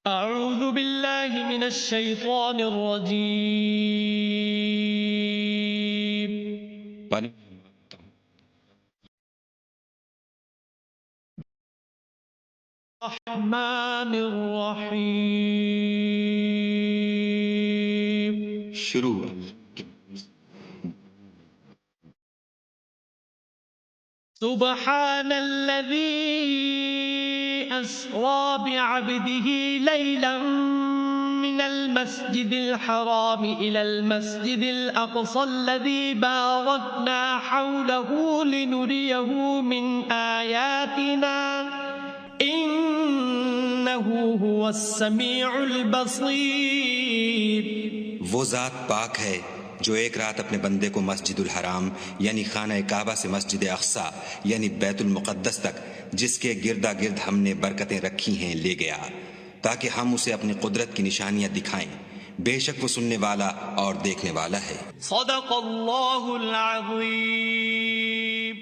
أعوذ بالله من الشيطان الرجيم. الرحمن الرحيم. شروع. سبحان الذي أسرى بعبده ليلا من المسجد الحرام إلى المسجد الأقصى الذي باركنا حوله لنريه من آياتنا إنه هو السميع البصير. وہ ذات پاک ہے جو ایک رات اپنے بندے کو مسجد الحرام یعنی خانہ کعبہ سے مسجد اقصیٰ یعنی بیت المقدس تک جس کے گردا گرد ہم نے برکتیں رکھی ہیں لے گیا تاکہ ہم اسے اپنی قدرت کی نشانیاں دکھائیں. بے شک وہ سننے والا اور دیکھنے والا ہے. صدق اللہ العظیم.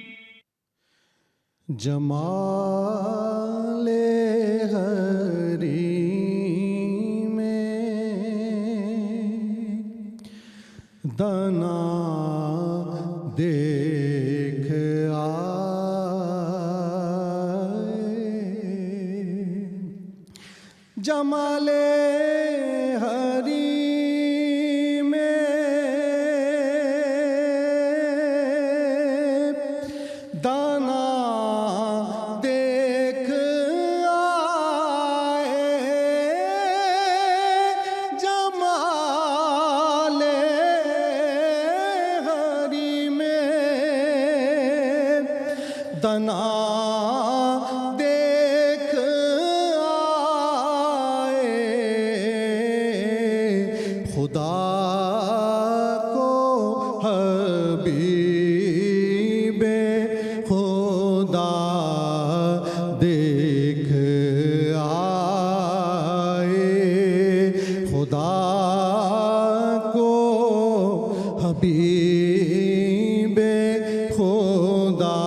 جمال حریم دنا دیکھ آئے، جمال حریم دنا دیکھ آئے، جمال حریم دنا دیکھ آئے، خدا کو حبیب خدا دیکھ آئے، خدا کو حبیب خدا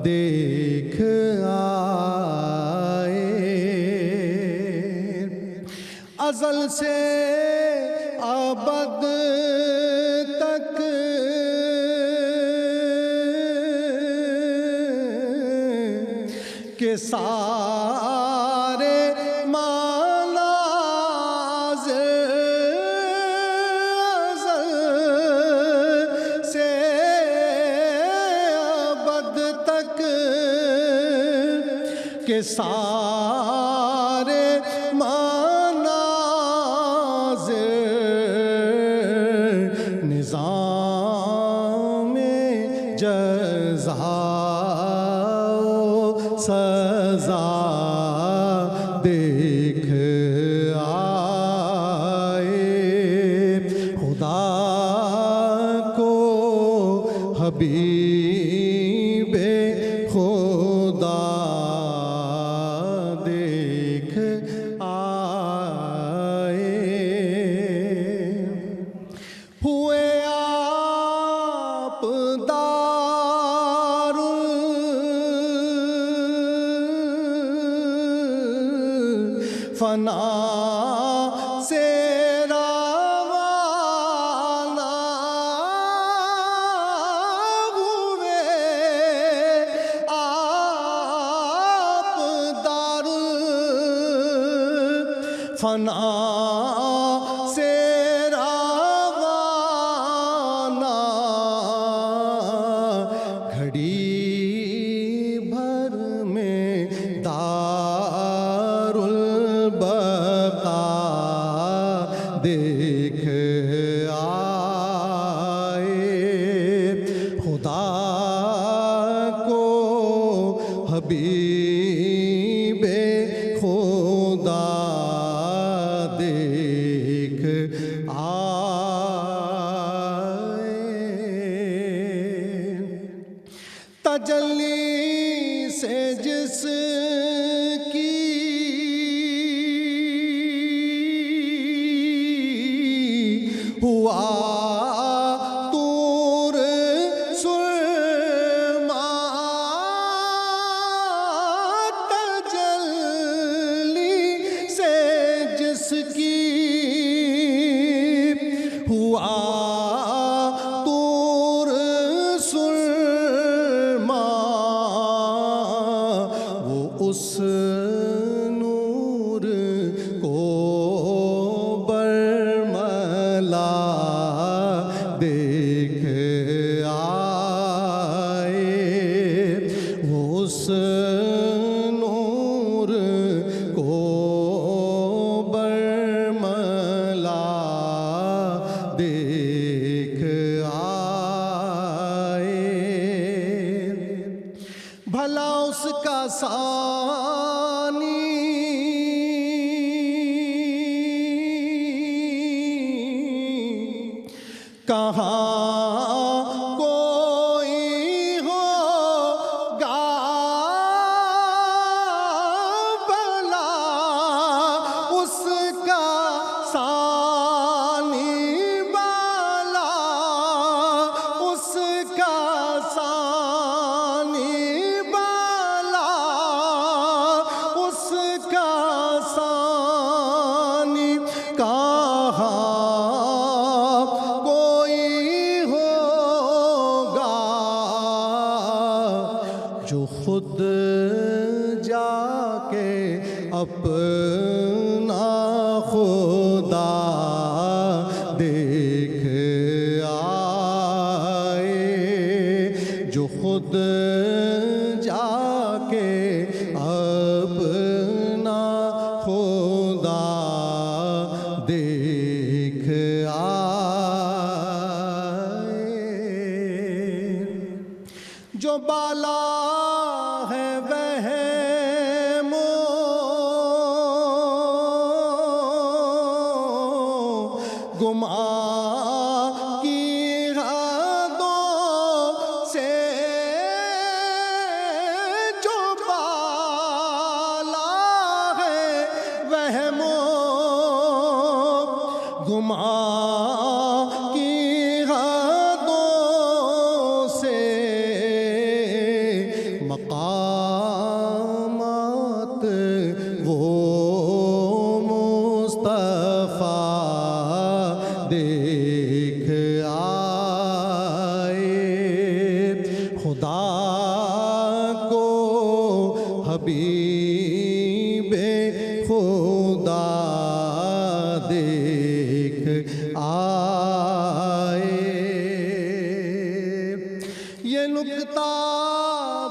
دیکھ آئے. ازل سے ابد تک کے سارے مناظر، ازل سے ابد تک کے سارے مناظر نظام جزا و سزا دیکھ آئے، خدا کو حبیب خدا دیکھ آئے. ہوئے آپ دار فنا سے روانہ، ہوئے آپ دار فنا سے روانہ، گھڑی بھر میں دار البقا دیکھ آئے، خدا کو حبیب خدا دیکھ آئے. تجلی سے جس کی ہوا طور سرما، تجلی بلا دیکھ آئے، بھلا اس کا ثانی کہاں کوئی ہوگا بھلا اس کا ثانی، بھلا اس کا ثانی، بھلا اس کا ثانی کہاں جو خود جا کے اپنا خدا دیکھ آئے، جو خود جا کے اپنا خدا دیکھ آئے، جو بالا ہے وہم گماں کی حدوں سے، جو بالا ہے وہم گماں کی حدوں سے، مقامات وہ مصطفیٰ دیکھ آئے، خدا کو حبیب خدا دیکھ آئے، یہ نکتہ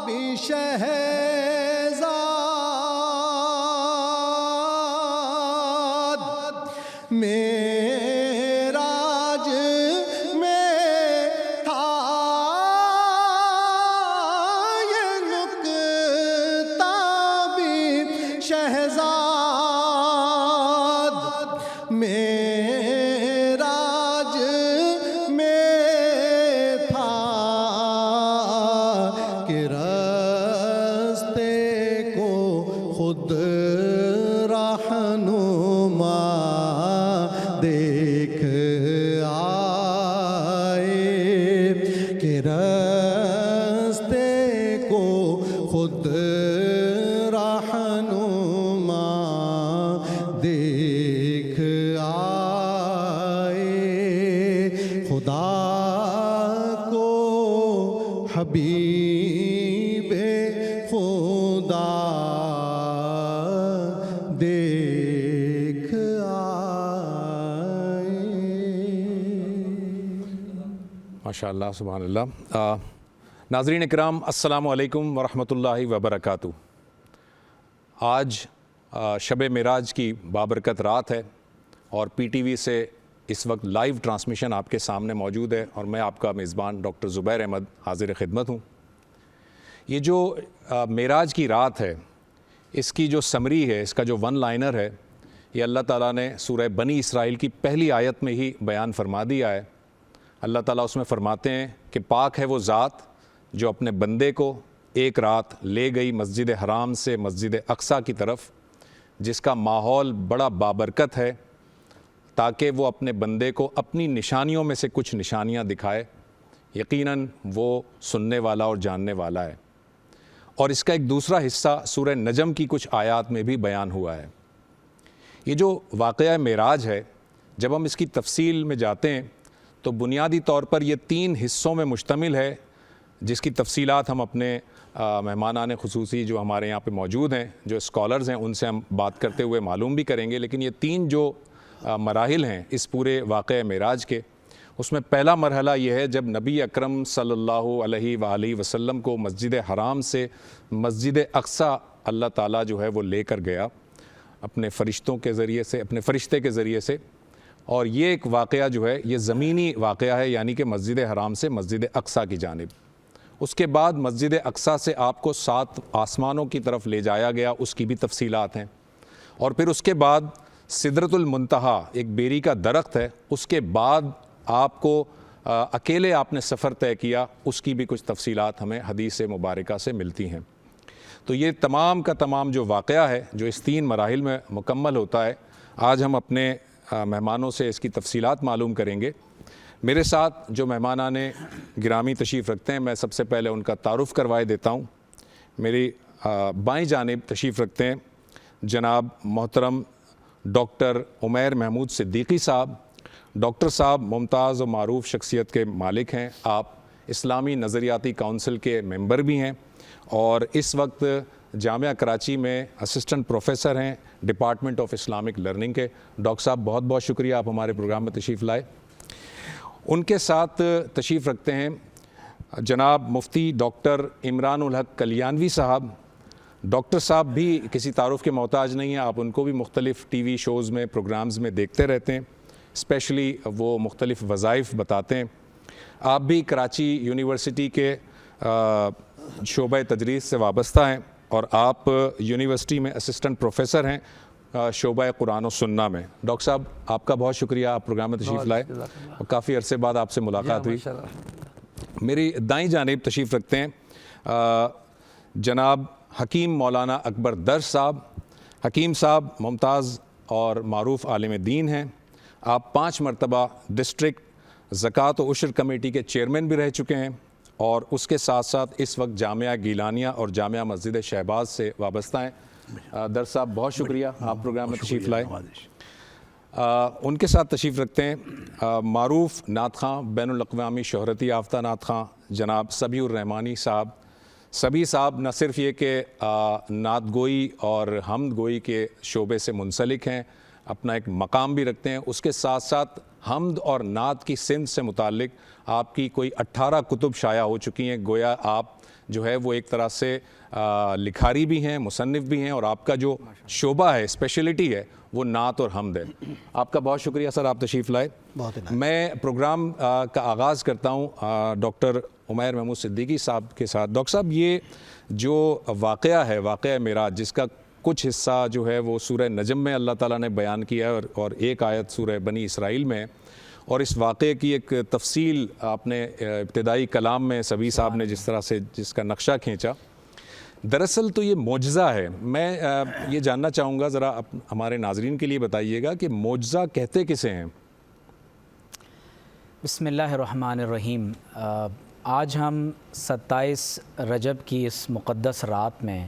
بھی شہزاد معراج میں تھا، یہ نکتہ بھی شہزاد معراج میں تھا، کہ راستے کو خود رہنما دیکھ آئے، کہ راستے کو خود رہنما دیکھ آئے، خدا کو حبیب خدا دیکھ آئے۔ ماشاءاللہ، سبحان اللہ۔ ناظرین اکرام، السلام علیکم ورحمۃ اللہ وبرکاتہ۔ آج شب معراج کی بابرکت رات ہے اور پی ٹی وی سے اس وقت لائیو ٹرانسمیشن آپ کے سامنے موجود ہے، اور میں آپ کا میزبان ڈاکٹر زبیر احمد حاضر خدمت ہوں۔ یہ جو معراج کی رات ہے، اس کی جو سمری ہے، اس کا جو ون لائنر ہے، یہ اللہ تعالیٰ نے سورہ بنی اسرائیل کی پہلی آیت میں ہی بیان فرما دیا ہے۔ اللہ تعالیٰ اس میں فرماتے ہیں کہ پاک ہے وہ ذات جو اپنے بندے کو ایک رات لے گئی مسجد حرام سے مسجد اقصیٰ کی طرف، جس کا ماحول بڑا بابرکت ہے، تاکہ وہ اپنے بندے کو اپنی نشانیوں میں سے کچھ نشانیاں دکھائے۔ یقیناً وہ سننے والا اور جاننے والا ہے۔ اور اس کا ایک دوسرا حصہ سورہ نجم کی کچھ آیات میں بھی بیان ہوا ہے۔ یہ جو واقعہ معراج ہے، جب ہم اس کی تفصیل میں جاتے ہیں تو بنیادی طور پر یہ 3 حصوں میں مشتمل ہے، جس کی تفصیلات ہم اپنے مہمانان خصوصی جو ہمارے یہاں پہ موجود ہیں، جو اسکالرز ہیں، ان سے ہم بات کرتے ہوئے معلوم بھی کریں گے۔ لیکن یہ 3 جو مراحل ہیں اس پورے واقعہ معراج کے، اس میں پہلا مرحلہ یہ ہے جب نبی اکرم صلی اللہ علیہ وآلہ وسلم کو مسجد حرام سے مسجد اقصیٰ اللہ تعالیٰ جو ہے وہ لے کر گیا اپنے فرشتوں کے ذریعے سے، اپنے فرشتے کے ذریعے سے، اور یہ ایک واقعہ جو ہے یہ زمینی واقعہ ہے، یعنی کہ مسجد حرام سے مسجد اقصیٰ کی جانب. اس کے بعد مسجد اقصیٰ سے آپ کو 7 آسمانوں کی طرف لے جایا گیا، اس کی بھی تفصیلات ہیں. اور پھر اس کے بعد سدرۃ المنتہا ایک بیری کا درخت ہے، اس کے بعد آپ کو اکیلے آپ نے سفر طے کیا، اس کی بھی کچھ تفصیلات ہمیں حدیث مبارکہ سے ملتی ہیں. تو یہ تمام کا تمام جو واقعہ ہے جو اس 3 مراحل میں مکمل ہوتا ہے، آج ہم اپنے مہمانوں سے اس کی تفصیلات معلوم کریں گے. میرے ساتھ جو مہمانان گرامی تشریف رکھتے ہیں، میں سب سے پہلے ان کا تعارف کروائے دیتا ہوں. میری بائیں جانب تشریف رکھتے ہیں جناب محترم ڈاکٹر عمیر محمود صدیقی صاحب. ڈاکٹر صاحب ممتاز و معروف شخصیت کے مالک ہیں. آپ اسلامی نظریاتی کونسل کے ممبر بھی ہیں اور اس وقت جامعہ کراچی میں اسسٹنٹ پروفیسر ہیں ڈپارٹمنٹ آف اسلامک لرننگ کے. ڈاکٹر صاحب بہت بہت شکریہ آپ ہمارے پروگرام میں تشریف لائے. ان کے ساتھ تشریف رکھتے ہیں جناب مفتی ڈاکٹر عمران الحق کلیانوی صاحب. ڈاکٹر صاحب بھی کسی تعارف کے محتاج نہیں ہیں، آپ ان کو بھی مختلف ٹی وی شوز میں پروگرامز میں دیکھتے رہتے ہیں، اسپیشلی وہ مختلف وظائف بتاتے ہیں. آپ بھی کراچی یونیورسٹی کے شعبہ تدریس سے وابستہ ہیں اور آپ یونیورسٹی میں اسسٹنٹ پروفیسر ہیں شعبہ قرآن و سنہ میں. ڈاکٹر صاحب آپ کا بہت شکریہ، آپ پروگرام میں تشریف لائے اور کافی عرصے بعد آپ سے ملاقات ہوئی. میری دائیں جانب تشریف رکھتے ہیں جناب حکیم مولانا اکبر درش صاحب. حکیم صاحب ممتاز اور معروف عالم دین ہیں. آپ 5 مرتبہ ڈسٹرکٹ زکوٰۃ و عشر کمیٹی کے چیئرمین بھی رہ چکے ہیں اور اس کے ساتھ ساتھ اس وقت جامعہ گیلانیہ اور جامعہ مسجد شہباز سے وابستہ ہیں. درش صاحب بہت شکریہ آپ پروگرام میں تشریف لائے. ان کے ساتھ تشریف رکھتے ہیں معروف نعت خواں بین الاقوامی شہرتی یافتہ نعت خواں جناب سبیح الرحمانی صاحب. سبیح صاحب نہ صرف یہ کہ نعت گوئی اور حمد گوئی کے شعبے سے منسلک ہیں، اپنا ایک مقام بھی رکھتے ہیں، اس کے ساتھ ساتھ حمد اور نعت کی صنف سے متعلق آپ کی کوئی 18 کتب شائع ہو چکی ہیں. گویا آپ جو ہے وہ ایک طرح سے لکھاری بھی ہیں، مصنف بھی ہیں اور آپ کا جو شعبہ ہے، اسپیشلٹی ہے، وہ نعت اور حمد ہے. آپ کا بہت شکریہ سر، آپ تشریف لائے. میں پروگرام کا آغاز کرتا ہوں ڈاکٹر عمیر محمود صدیقی صاحب کے ساتھ. ڈاکٹر صاحب یہ جو واقعہ ہے، واقعہ معراج، جس کا کچھ حصہ جو ہے وہ سورہ نجم میں اللہ تعالیٰ نے بیان کیا ہے اور ایک آیت سورہ بنی اسرائیل میں، اور اس واقعے کی ایک تفصیل آپ نے ابتدائی کلام میں سبیح صاحب نے جس طرح سے جس کا نقشہ کھینچا. دراصل تو یہ معجزہ ہے. میں یہ جاننا چاہوں گا، ذرا ہمارے ناظرین کے لیے بتائیے گا کہ معجزہ کہتے کسے ہیں؟ بسم اللہ الرحمن الرحیم. آج ہم 27 رجب کی اس مقدس رات میں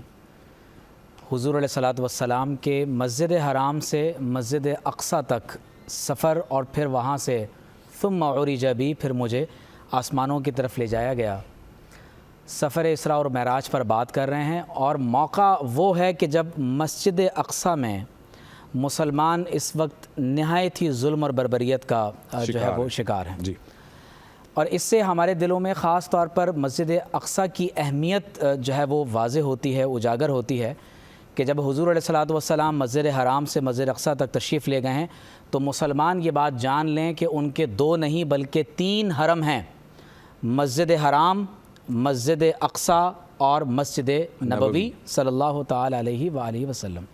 حضور علیہ الصلاۃ والسلام کے مسجد حرام سے مسجد اقصیٰ تک سفر اور پھر وہاں سے ثم عرج بی، پھر مجھے آسمانوں کی طرف لے جایا گیا، سفر اسراء اور معراج پر بات کر رہے ہیں. اور موقع وہ ہے کہ جب مسجد اقصیٰ میں مسلمان اس وقت نہایت ہی ظلم اور بربریت کا جو ہے وہ شکار ہیں جی. اور اس سے ہمارے دلوں میں خاص طور پر مسجد اقصیٰ کی اہمیت جو ہے وہ واضح ہوتی ہے، اجاگر ہوتی ہے کہ جب حضور علیہ الصلاۃ والسلام مسجد حرام سے مسجد اقصیٰ تک تشریف لے گئے ہیں تو مسلمان یہ بات جان لیں کہ ان کے 2 نہیں بلکہ 3 حرم ہیں، مسجد حرام، مسجد اقصیٰ اور مسجد نبوی صلی اللہ تعالی علیہ وآلہ وسلم.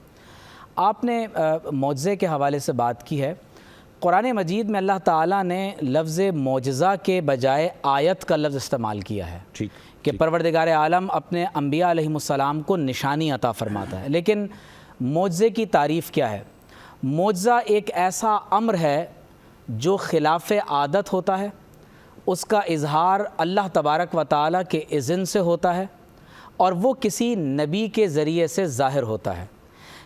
آپ نے معجزے کے حوالے سے بات کی ہے. قرآن مجید میں اللہ تعالیٰ نے لفظ معجزہ کے بجائے آیت کا لفظ استعمال کیا ہے کہ پروردگار عالم اپنے انبیاء علیہم السلام کو نشانی عطا فرماتا ہے. لیکن معجزے کی تعریف کیا ہے؟ معجزہ ایک ایسا امر ہے جو خلاف عادت ہوتا ہے، اس کا اظہار اللہ تبارک و تعالیٰ کے اذن سے ہوتا ہے اور وہ کسی نبی کے ذریعے سے ظاہر ہوتا ہے.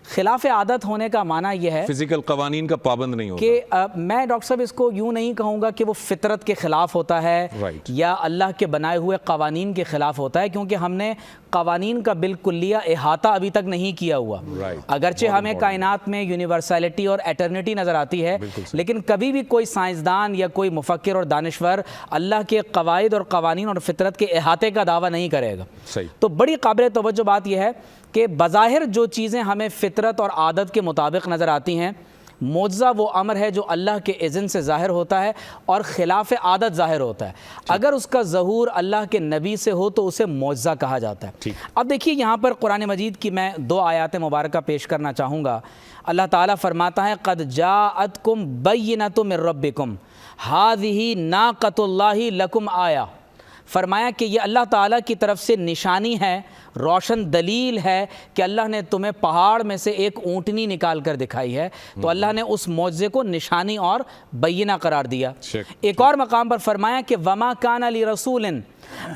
خلاف عادت ہونے کا معنی یہ ہے فزیکل قوانین کا پابند نہیں ہوتا کہ میں ڈاکٹر صاحب اس کو یوں نہیں کہوں گا کہ وہ فطرت کے خلاف ہوتا ہے یا اللہ کے بنائے ہوئے قوانین کے خلاف ہوتا ہے، کیونکہ ہم نے قوانین کا بالکلیہ احاطہ ابھی تک نہیں کیا ہوا. اگرچہ ہمیں کائنات میں یونیورسلٹی اور ایٹرنیٹی نظر آتی ہے، لیکن کبھی بھی کوئی سائنسدان یا کوئی مفکر اور دانشور اللہ کے قواعد اور قوانین اور فطرت کے احاطے کا دعویٰ نہیں کرے گا. تو بڑی قابل توجہ بات یہ ہے کہ بظاہر جو چیزیں ہمیں فطرت اور عادت کے مطابق نظر آتی ہیں معجزہ وہ امر ہے جو اللہ کے اذن سے ظاہر ہوتا ہے اور خلاف عادت ظاہر ہوتا ہے. اگر اس کا ظہور اللہ کے نبی سے ہو تو اسے معجزہ کہا جاتا ہے. اب دیکھیے یہاں پر قرآن مجید کی میں 2 آیات مبارکہ پیش کرنا چاہوں گا. اللہ تعالیٰ فرماتا ہے قد جاءتکم بینۃ من ربکم ھذہ ناقۃ اللہ لکم آیہ. فرمایا کہ یہ اللہ تعالیٰ کی طرف سے نشانی ہے, روشن دلیل ہے کہ اللہ نے تمہیں پہاڑ میں سے ایک اونٹنی نکال کر دکھائی ہے. تو اللہ نے اس معجزے کو نشانی اور بینہ قرار دیا. ایک اور مقام پر فرمایا کہ وما کان لرسول ان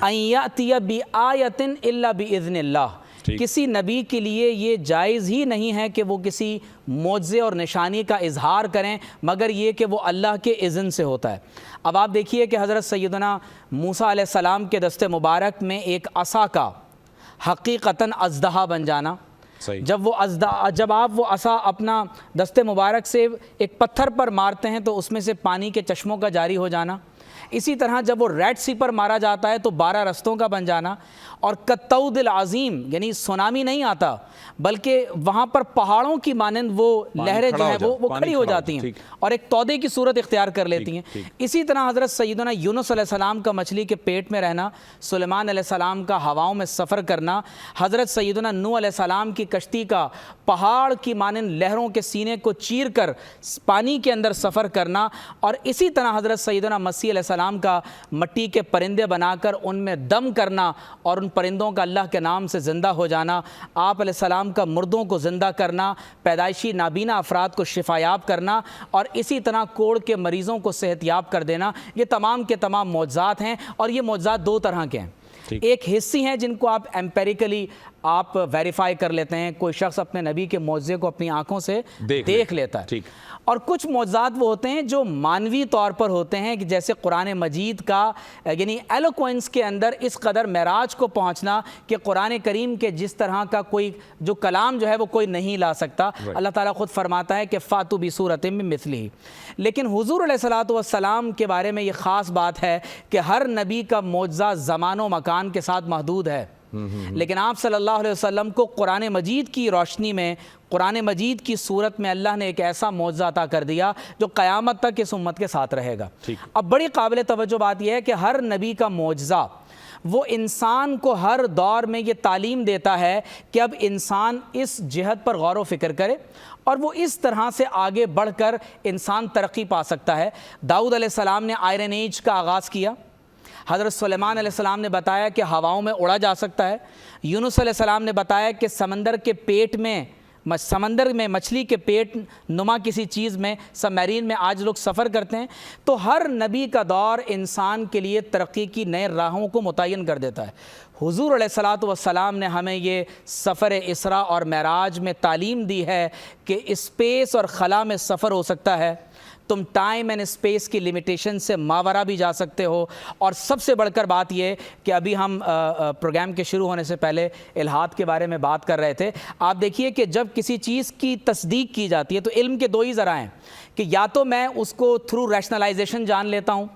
یأتی بآیۃ الا بإذن اللہ. کسی نبی کے لیے یہ جائز ہی نہیں ہے کہ وہ کسی معجزے اور نشانی کا اظہار کریں مگر یہ کہ وہ اللہ کے اذن سے ہوتا ہے. اب آپ دیکھیے کہ حضرت سیدنا موسیٰ علیہ السلام کے دست مبارک میں ایک عصا کا حقیقتاً اژدہا بن جانا. جب آپ وہ عصا اپنا دست مبارک سے ایک پتھر پر مارتے ہیں تو اس میں سے پانی کے چشموں کا جاری ہو جانا. اسی طرح جب وہ ریڈ سی پر مارا جاتا ہے تو 12 رستوں کا بن جانا. اور کالطود العظیم یعنی سونامی نہیں آتا بلکہ وہاں پر پہاڑوں کی مانند وہ لہریں جو ہیں وہ کھڑی ہو جاتی ہیں اور ایک تودے کی صورت اختیار کر لیتی ہیں. اسی طرح حضرت سیدنا یونس علیہ السلام کا مچھلی کے پیٹ میں رہنا, سلیمان علیہ السلام کا ہواؤں میں سفر کرنا, حضرت سیدنا نوح علیہ السلام کی کشتی کا پہاڑ کی مانند لہروں کے سینے کو چیر کر پانی کے اندر سفر کرنا, اور اسی طرح حضرت سیدنا مسیح علیہ السلام کا مٹی کے پرندے بنا کر ان میں دم کرنا اور ان پرندوں کا اللہ کے نام سے زندہ ہو جانا, آپ علیہ السلام کا مردوں کو زندہ کرنا, پیدائشی نابینا افراد کو شفایاب کرنا, اور اسی طرح کوڑ کے مریضوں کو صحت یاب کر دینا. یہ تمام کے تمام معجزات ہیں اور یہ معجزات 2 طرح کے ہیں. ایک حصی ہیں جن کو آپ ایمپیریکلی آپ ویریفائی کر لیتے ہیں, کوئی شخص اپنے نبی کے معجزے کو اپنی آنکھوں سے دیکھ لیتا ہے. اور کچھ معجزات وہ ہوتے ہیں جو مانوی طور پر ہوتے ہیں کہ جیسے قرآن مجید کا یعنی ایلوکوئنس کے اندر اس قدر معراج کو پہنچنا کہ قرآن کریم کے جس طرح کا کوئی جو کلام جو ہے وہ کوئی نہیں لا سکتا. اللہ تعالیٰ خود فرماتا ہے کہ فاتوا بسورۃ من مثلہ. لیکن حضور علیہ الصلوۃ والسلام کے بارے میں یہ خاص بات ہے کہ ہر نبی کا معجزہ زمان و مکان کے ساتھ محدود ہے, لیکن آپ صلی اللہ علیہ وسلم کو قرآن مجید کی روشنی میں قرآن مجید کی صورت میں اللہ نے ایک ایسا معجزہ عطا کر دیا جو قیامت تک اس امت کے ساتھ رہے گا. اب بڑی قابل توجہ بات یہ ہے کہ ہر نبی کا معجزہ وہ انسان کو ہر دور میں یہ تعلیم دیتا ہے کہ اب انسان اس جہت پر غور و فکر کرے اور وہ اس طرح سے آگے بڑھ کر انسان ترقی پا سکتا ہے. داؤد علیہ السلام نے آئرن ایج کا آغاز کیا. حضرت سلیمان علیہ السلام نے بتایا کہ ہواؤں میں اڑا جا سکتا ہے. یونس علیہ السلام نے بتایا کہ سمندر کے پیٹ میں مچھلی کے پیٹ نما کسی چیز میں سب میرین میں آج لوگ سفر کرتے ہیں. تو ہر نبی کا دور انسان کے لیے ترقی کی نئے راہوں کو متعین کر دیتا ہے. حضور علیہ الصلوۃ والسلام نے ہمیں یہ سفر اسراء اور معراج میں تعلیم دی ہے کہ اسپیس اور خلا میں سفر ہو سکتا ہے, تم ٹائم اینڈ اسپیس کی لمیٹیشن سے ماورا بھی جا سکتے ہو. اور سب سے بڑھ کر بات یہ کہ ابھی ہم پروگرام کے شروع ہونے سے پہلے الہاد کے بارے میں بات کر رہے تھے. آپ دیکھیے کہ جب کسی چیز کی تصدیق کی جاتی ہے تو علم کے 2 ہی ذرائع ہیں کہ یا تو میں اس کو تھرو ریشنلائزیشن جان لیتا ہوں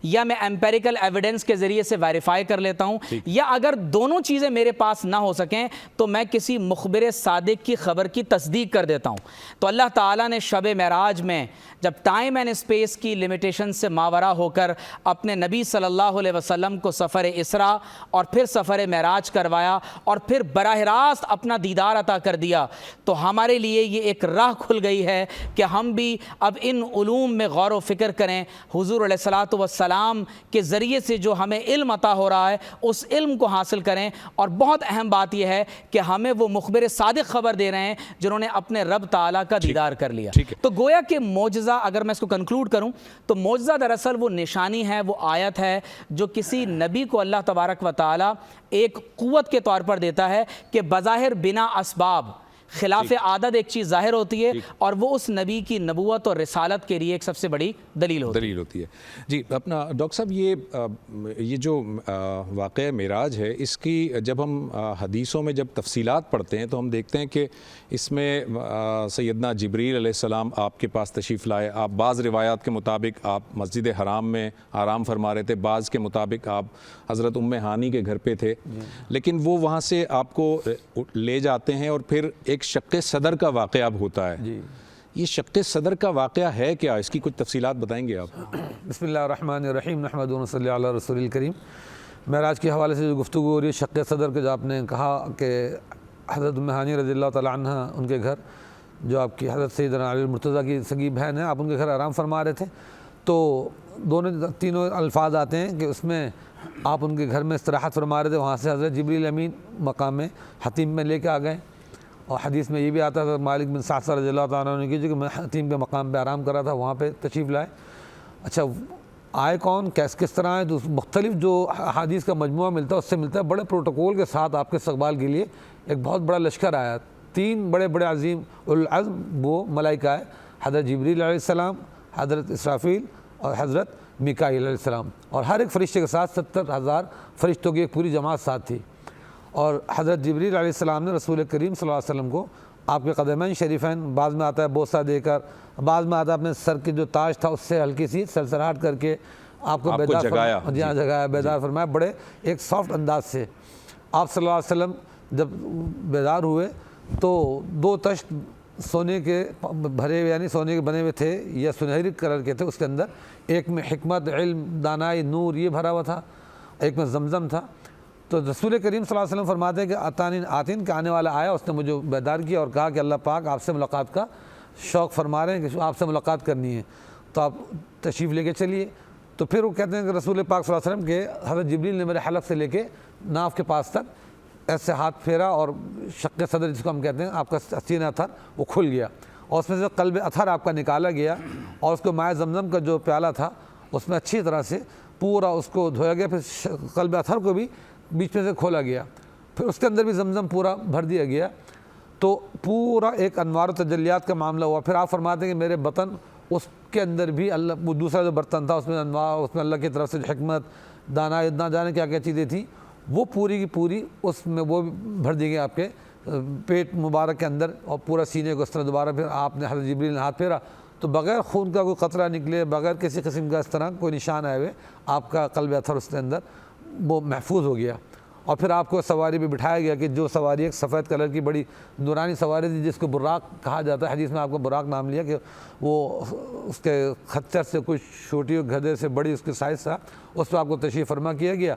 یا میں ایمپیریکل ایویڈنس کے ذریعے سے ویریفائی کر لیتا ہوں, یا اگر دونوں چیزیں میرے پاس نہ ہو سکیں تو میں کسی مخبر صادق کی خبر کی تصدیق کر دیتا ہوں. تو اللہ تعالیٰ نے شب معراج میں جب ٹائم اینڈ اسپیس کی لمیٹیشن سے ماورا ہو کر اپنے نبی صلی اللہ علیہ وسلم کو سفر اسراء اور پھر سفر معراج کروایا اور پھر براہ راست اپنا دیدار عطا کر دیا, تو ہمارے لیے یہ ایک راہ کھل گئی ہے کہ ہم بھی اب ان علوم میں غور و فکر کریں. حضور علیہ الصلوۃ والسلام کے ذریعے سے جو ہمیں علم عطا ہو رہا ہے اس علم کو حاصل کریں. اور بہت اہم بات یہ ہے کہ ہمیں وہ مخبر صادق خبر دے رہے ہیں جنہوں نے اپنے رب تعالیٰ کا دیدار کر لیا. تو گویا کہ معجزہ اگر میں اس کو کنکلوڈ کروں تو معجزہ دراصل وہ نشانی ہے, وہ آیت ہے جو کسی نبی کو اللہ تبارک و تعالیٰ ایک قوت کے طور پر دیتا ہے کہ بظاہر بنا اسباب خلاف عادت ایک چیز ظاہر ہوتی ہے اور وہ اس نبی کی نبوت اور رسالت کے لیے ایک سب سے بڑی دلیل ہوتی ہے. جی اپنا ڈاکٹر صاحب یہ جو واقعہ معراج ہے اس کی جب ہم حدیثوں میں جب تفصیلات پڑھتے ہیں تو ہم دیکھتے ہیں کہ اس میں سیدنا جبریل علیہ السلام آپ کے پاس تشریف لائے. آپ بعض روایات کے مطابق آپ مسجد حرام میں آرام فرما رہے تھے, بعض کے مطابق آپ حضرت ام ہانی کے گھر پہ تھے, لیکن وہ وہاں سے آپ کو لے جاتے ہیں اور پھر ایک شق صدر کا واقعہ اب ہوتا ہے. یہ شق صدر کا واقعہ ہے کیا؟ اس کی کچھ تفصیلات بتائیں گے آپ؟ بسم اللہ الرحمن الرحیم، نحمدہ و نصلی علی رسول الکریم۔ معراج کے حوالے سے جو گفتگو ہو رہی ہے شق صدر کے، جو آپ نے کہا کہ حضرت ام ہانی رضی اللہ تعالیٰ عنہ ان کے گھر، جو آپ کی حضرت سیدنا علی المرتضیٰ کی سگی بہن ہے، آپ ان کے گھر آرام فرما رہے تھے، تو تینوں الفاظ آتے ہیں کہ اس میں آپ ان کے گھر میں استراحت فرما رہے تھے، وہاں سے حضرت جبریل امین مقام حتیم میں لے کے آ گئے، اور حدیث میں یہ بھی آتا ہے حضرت مالک بن سعد رضی اللہ تعالیٰ عنہ نے کی جو کہ میں حتیم کے مقام پہ آرام کر رہا تھا، وہاں پہ تشریف لائے۔ اچھا آئے کون، کس طرح آئے؟ تو مختلف جو احادیث کا مجموعہ ملتا ہے اس سے ملتا ہے بڑے پروٹوکول کے ساتھ آپ کے استقبال کے لیے ایک بہت بڑا لشکر آیا، 3 بڑے عظیم العزم وہ ملائکہ آئے، حضرت جبریل علیہ السلام، حضرت اسرافیل اور حضرت میکائیل علیہ السلام، اور ہر ایک فرشتے کے ساتھ 70,000 فرشتوں کی ایک پوری جماعت ساتھ تھی۔ اور حضرت جبریل علیہ السلام نے رسول کریم صلی اللہ علیہ وسلم کو آپ کے قدمین شریفین، بعض میں آتا ہے بوسہ دے کر، بعض میں آتا ہے اپنے سر کے جو تاج تھا اس سے ہلکی سی سرسراہٹ کر کے آپ کو بیدار جگایا، جگایا، بیدار فرمایا، بڑے ایک سافٹ انداز سے۔ آپ صلی اللہ علیہ وسلم جب بیدار ہوئے تو 2 تشت سونے کے بھرے ہوئے، یعنی سونے کے بنے ہوئے تھے یا سنہری کلر کے تھے، اس کے اندر ایک میں حکمت، علم، دانائی، نور یہ بھرا ہوا تھا، ایک میں زمزم تھا۔ تو رسول کریم صلی اللہ علیہ وسلم فرماتے ہیں کہ آتین کہ آنے والا آیا، اس نے مجھے بیدار کیا اور کہا کہ اللہ پاک آپ سے ملاقات کا شوق فرما رہے ہیں کہ آپ سے ملاقات کرنی ہے، تو آپ تشریف لے کے چلیے۔ تو پھر وہ کہتے ہیں کہ رسول پاک صلی اللہ علیہ وسلم کے حضرت جبریل نے میرے حلق سے لے کے ناف کے پاس تک ایسے ہاتھ پھیرا، اور شق صدر جس کو ہم کہتے ہیں، آپ کا سینہ اتھر وہ کھل گیا، اور اس میں سے قلب اتھر آپ کا نکالا گیا، اور اس کو مائع زمزم کا جو پیالہ تھا اس میں اچھی طرح سے پورا اس کو دھویا گیا، پھر قلب اتھر کو بھی بیچ میں سے کھولا گیا، پھر اس کے اندر بھی زمزم پورا بھر دیا گیا، تو پورا ایک انوار و تجلیات کا معاملہ ہوا۔ پھر آپ فرماتے ہیں کہ میرے بطن، اس کے اندر بھی اللہ، وہ دوسرا جو برتن تھا اس میں انوار، اس میں اللہ کی طرف سے جو حکمت، دانا، اتنا جانے کیا کیا چیزیں تھیں، وہ پوری کی پوری اس میں وہ بھر دی گئی آپ کے پیٹ مبارک کے اندر، اور پورا سینے کو اس طرح دوبارہ پھر آپ نے حضرت جبریل نے ہاتھ پھیرا تو بغیر خون کا کوئی قطرہ نکلے، بغیر کسی قسم کا اس طرح کوئی نشان آئے ہوئے آپ کا قلب اتھر اس کے اندر وہ محفوظ ہو گیا۔ اور پھر آپ کو سواری پہ بٹھایا گیا کہ جو سواری ایک سفید کلر کی بڑی نورانی سواری تھی جس کو براق کہا جاتا ہے، حدیث میں آپ کو براق نام لیا کہ وہ اس کے خچر سے کچھ چھوٹی گدھے سے بڑی اس کی سائز تھا، اس پہ آپ کو تشریف فرما کیا گیا،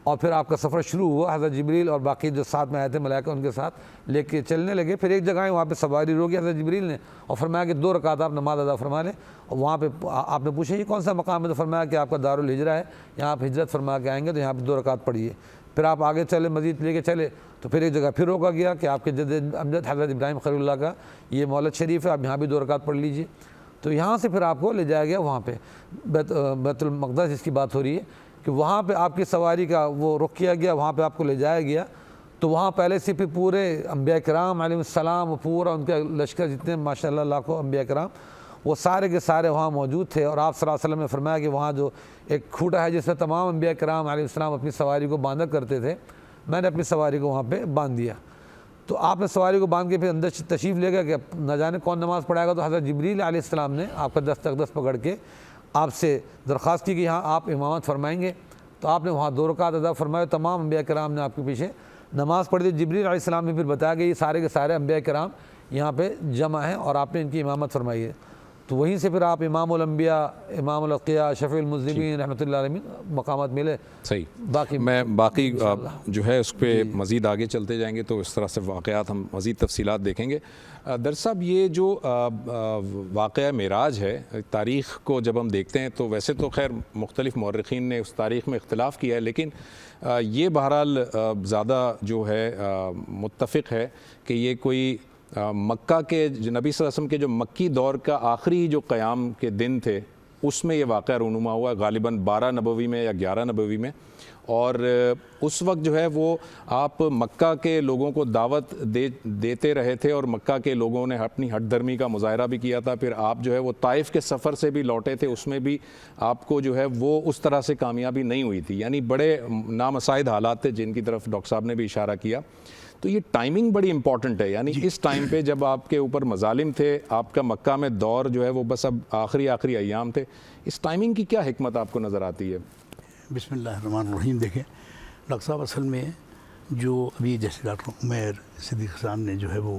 اور پھر آپ کا سفر شروع ہوا۔ حضرت جبریل اور باقی جو ساتھ میں آئے تھے ملائکہ ان کے ساتھ لے کے چلنے لگے۔ پھر ایک جگہ وہاں پہ سواری روکی حضرت جبریل نے، اور فرمایا کہ 2 رکعت آپ نماز ادا فرما لیں، اور وہاں پہ آپ نے پوچھا یہ کون سا مقام ہے، تو فرمایا کہ آپ کا دارالہجرہ ہے، یہاں آپ ہجرت فرما کے آئیں گے تو یہاں پہ 2 رکعت پڑھیے۔ پھر آپ آگے چلے، مزید لے کے چلے، تو پھر ایک جگہ پھر روکا گیا کہ آپ کے جد امجد حضرت ابراہیم خلیل اللہ کا یہ مولد شریف ہے، آپ یہاں بھی 2 رکعت پڑھ لیجیے۔ تو یہاں سے پھر آپ کو لے جایا گیا وہاں پہ بیت المقدس جس کی بات ہو رہی ہے، کہ وہاں پہ آپ کی سواری کا وہ رخ کیا گیا، وہاں پہ آپ کو لے جایا گیا۔ تو وہاں پہلے سے پھر پورے انبیاء کرام علیہ السلام، پورا ان کے لشکر جتنے ماشاءاللہ لاکھوں انبیاء کرام، وہ سارے کے سارے وہاں موجود تھے، اور آپ صلی اللہ علیہ وسلم نے فرمایا کہ وہاں جو ایک کھوٹا ہے جس میں تمام انبیاء کرام علیہ السلام اپنی سواری کو باندھا کرتے تھے، میں نے اپنی سواری کو وہاں پہ باندھ دیا۔ تو آپ نے سواری کو باندھ کے پھر اندر تشریف لے گیا کہ نہ جانے کون نماز پڑھائے گا، تو حضرت جبریل علیہ السلام نے آپ کا دست اقدس پکڑ کے آپ سے درخواست کی کہ یہاں آپ امامت فرمائیں گے، تو آپ نے وہاں 2 رکعت ادا فرمائے، تمام انبیاء کرام نے آپ کے پیچھے نماز پڑھی۔ جبریل علیہ السلام نے پھر بتایا کہ یہ سارے کے سارے انبیاء کرام یہاں پہ جمع ہیں اور آپ نے ان کی امامت فرمائی ہے۔ تو وہیں سے پھر آپ امام الانبیاء، امام الاتقیاء، شفیع المذنبین رحمۃ اللہ علیہ مقامات ملے۔ صحیح، باقی جو ہے اس پہ مزید آگے چلتے جائیں گے تو اس طرح سے واقعات ہم مزید تفصیلات دیکھیں گے۔ درس صاحب، یہ جو واقعہ معراج ہے، تاریخ کو جب ہم دیکھتے ہیں تو ویسے تو خیر مختلف مورخین نے اس تاریخ میں اختلاف کیا ہے، لیکن یہ بہرحال زیادہ جو ہے متفق ہے کہ یہ کوئی مکہ کے نبی صلی اللہ علیہ وسلم کے جو مکی دور کا آخری جو قیام کے دن تھے اس میں یہ واقعہ رونما ہوا، غالباً 12 نبوی میں یا 11 نبوی میں، اور اس وقت جو ہے وہ آپ مکہ کے لوگوں کو دعوت دیتے رہے تھے، اور مکہ کے لوگوں نے اپنی ہٹ دھرمی کا مظاہرہ بھی کیا تھا۔ پھر آپ جو ہے وہ طائف کے سفر سے بھی لوٹے تھے، اس میں بھی آپ کو جو ہے وہ اس طرح سے کامیابی نہیں ہوئی تھی، یعنی بڑے نامساعد حالات تھے جن کی طرف ڈاکٹر صاحب نے بھی اشارہ کیا۔ تو یہ ٹائمنگ بڑی امپورٹنٹ ہے، یعنی اس ٹائم پہ جب آپ کے اوپر مظالم تھے، آپ کا مکہ میں دور جو ہے وہ بس اب آخری ایام تھے، اس ٹائمنگ کی کیا حکمت آپ کو نظر آتی ہے؟ بسم اللہ الرحمن الرحیم۔ دیکھیں ڈاکٹر صاحب، اصل میں جو ابھی جیسے ڈاکٹر عمیر صدیق صاحب نے جو ہے وہ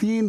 3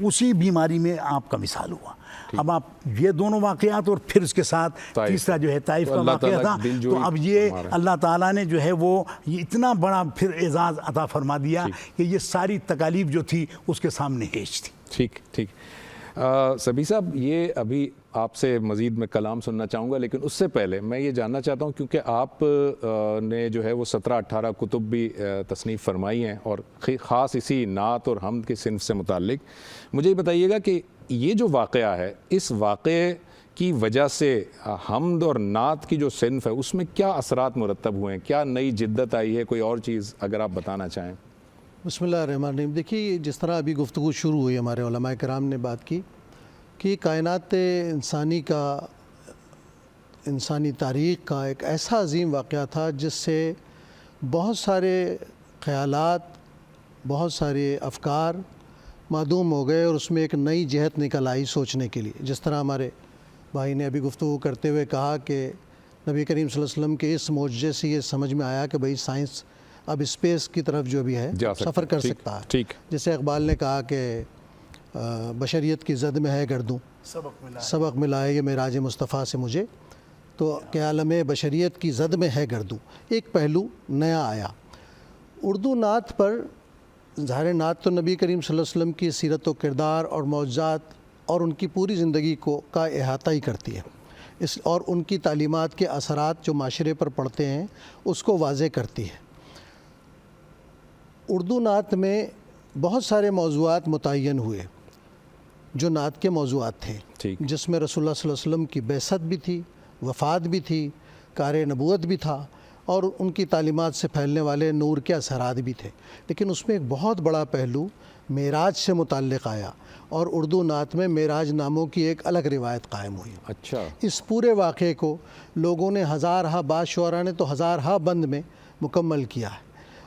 اسی بیماری میں آپ کا مثال ہوا. اب آپ یہ دونوں واقعات اور پھر اس کے ساتھ تیسرا جو ہے طائف کا واقعہ تھا, تو اب یہ اللہ تعالیٰ نے جو ہے وہ یہ اتنا بڑا پھر اعزاز عطا فرما دیا کہ یہ ساری تکالیف جو تھی اس کے سامنے ہیچ تھی. ٹھیک ٹھیک. سبی صاحب, یہ ابھی آپ سے مزید میں کلام سننا چاہوں گا, لیکن اس سے پہلے میں یہ جاننا چاہتا ہوں, کیونکہ آپ نے جو ہے وہ 17-18 کتب بھی تصنیف فرمائی ہیں, اور خاص اسی نعت اور حمد کے صنف سے متعلق, مجھے یہ بتائیے گا کہ یہ جو واقعہ ہے, اس واقعے کی وجہ سے حمد اور نعت کی جو صنف ہے اس میں کیا اثرات مرتب ہوئے ہیں, کیا نئی جدت آئی ہے, کوئی اور چیز اگر آپ بتانا چاہیں. بسم اللہ الرحمن الرحیم. دیکھیے, جس طرح ابھی گفتگو شروع ہوئی, ہمارے علماء کرام نے بات کی کہ کائنات انسانی کا, انسانی تاریخ کا ایک ایسا عظیم واقعہ تھا جس سے بہت سارے خیالات, بہت سارے افکار معدوم ہو گئے, اور اس میں ایک نئی جہت نکل آئی سوچنے کے لیے. جس طرح ہمارے بھائی نے ابھی گفتگو کرتے ہوئے کہا کہ نبی کریم صلی اللہ علیہ وسلم کے اس معجزے سے یہ سمجھ میں آیا کہ بھئی سائنس اب اسپیس کی طرف جو بھی ہے سفر کر سکتا ہے. جیسے اقبال نے کہا کہ بشریت کی زد میں ہے گردوں, سبق ملا ہے یہ معراج مصطفیٰ سے مجھے, تو کہ عالم بشریت کی زد میں ہے گردوں. ایک پہلو نیا آیا. اردو نعت پر, ظاہر نعت تو نبی کریم صلی اللہ علیہ وسلم کی سیرت و کردار اور معجزات اور ان کی پوری زندگی کا احاطہ ہی کرتی ہے, اور ان کی تعلیمات کے اثرات جو معاشرے پر پڑتے ہیں اس کو واضح کرتی ہے. اردو نعت میں بہت سارے موضوعات متعین ہوئے جو نعت کے موضوعات تھے, جس میں رسول اللہ صلی اللہ علیہ وسلم کی بعثت بھی تھی, وفات بھی تھی, کار نبوت بھی تھا, اور ان کی تعلیمات سے پھیلنے والے نور کے اثرات بھی تھے. لیکن اس میں ایک بہت بڑا پہلو معراج سے متعلق آیا, اور اردو نعت میں معراج ناموں کی ایک الگ روایت قائم ہوئی. اچھا. اس پورے واقعے کو لوگوں نے ہزارہا, بعض شعراء نے تو ہزارہا بند میں مکمل کیا ہے,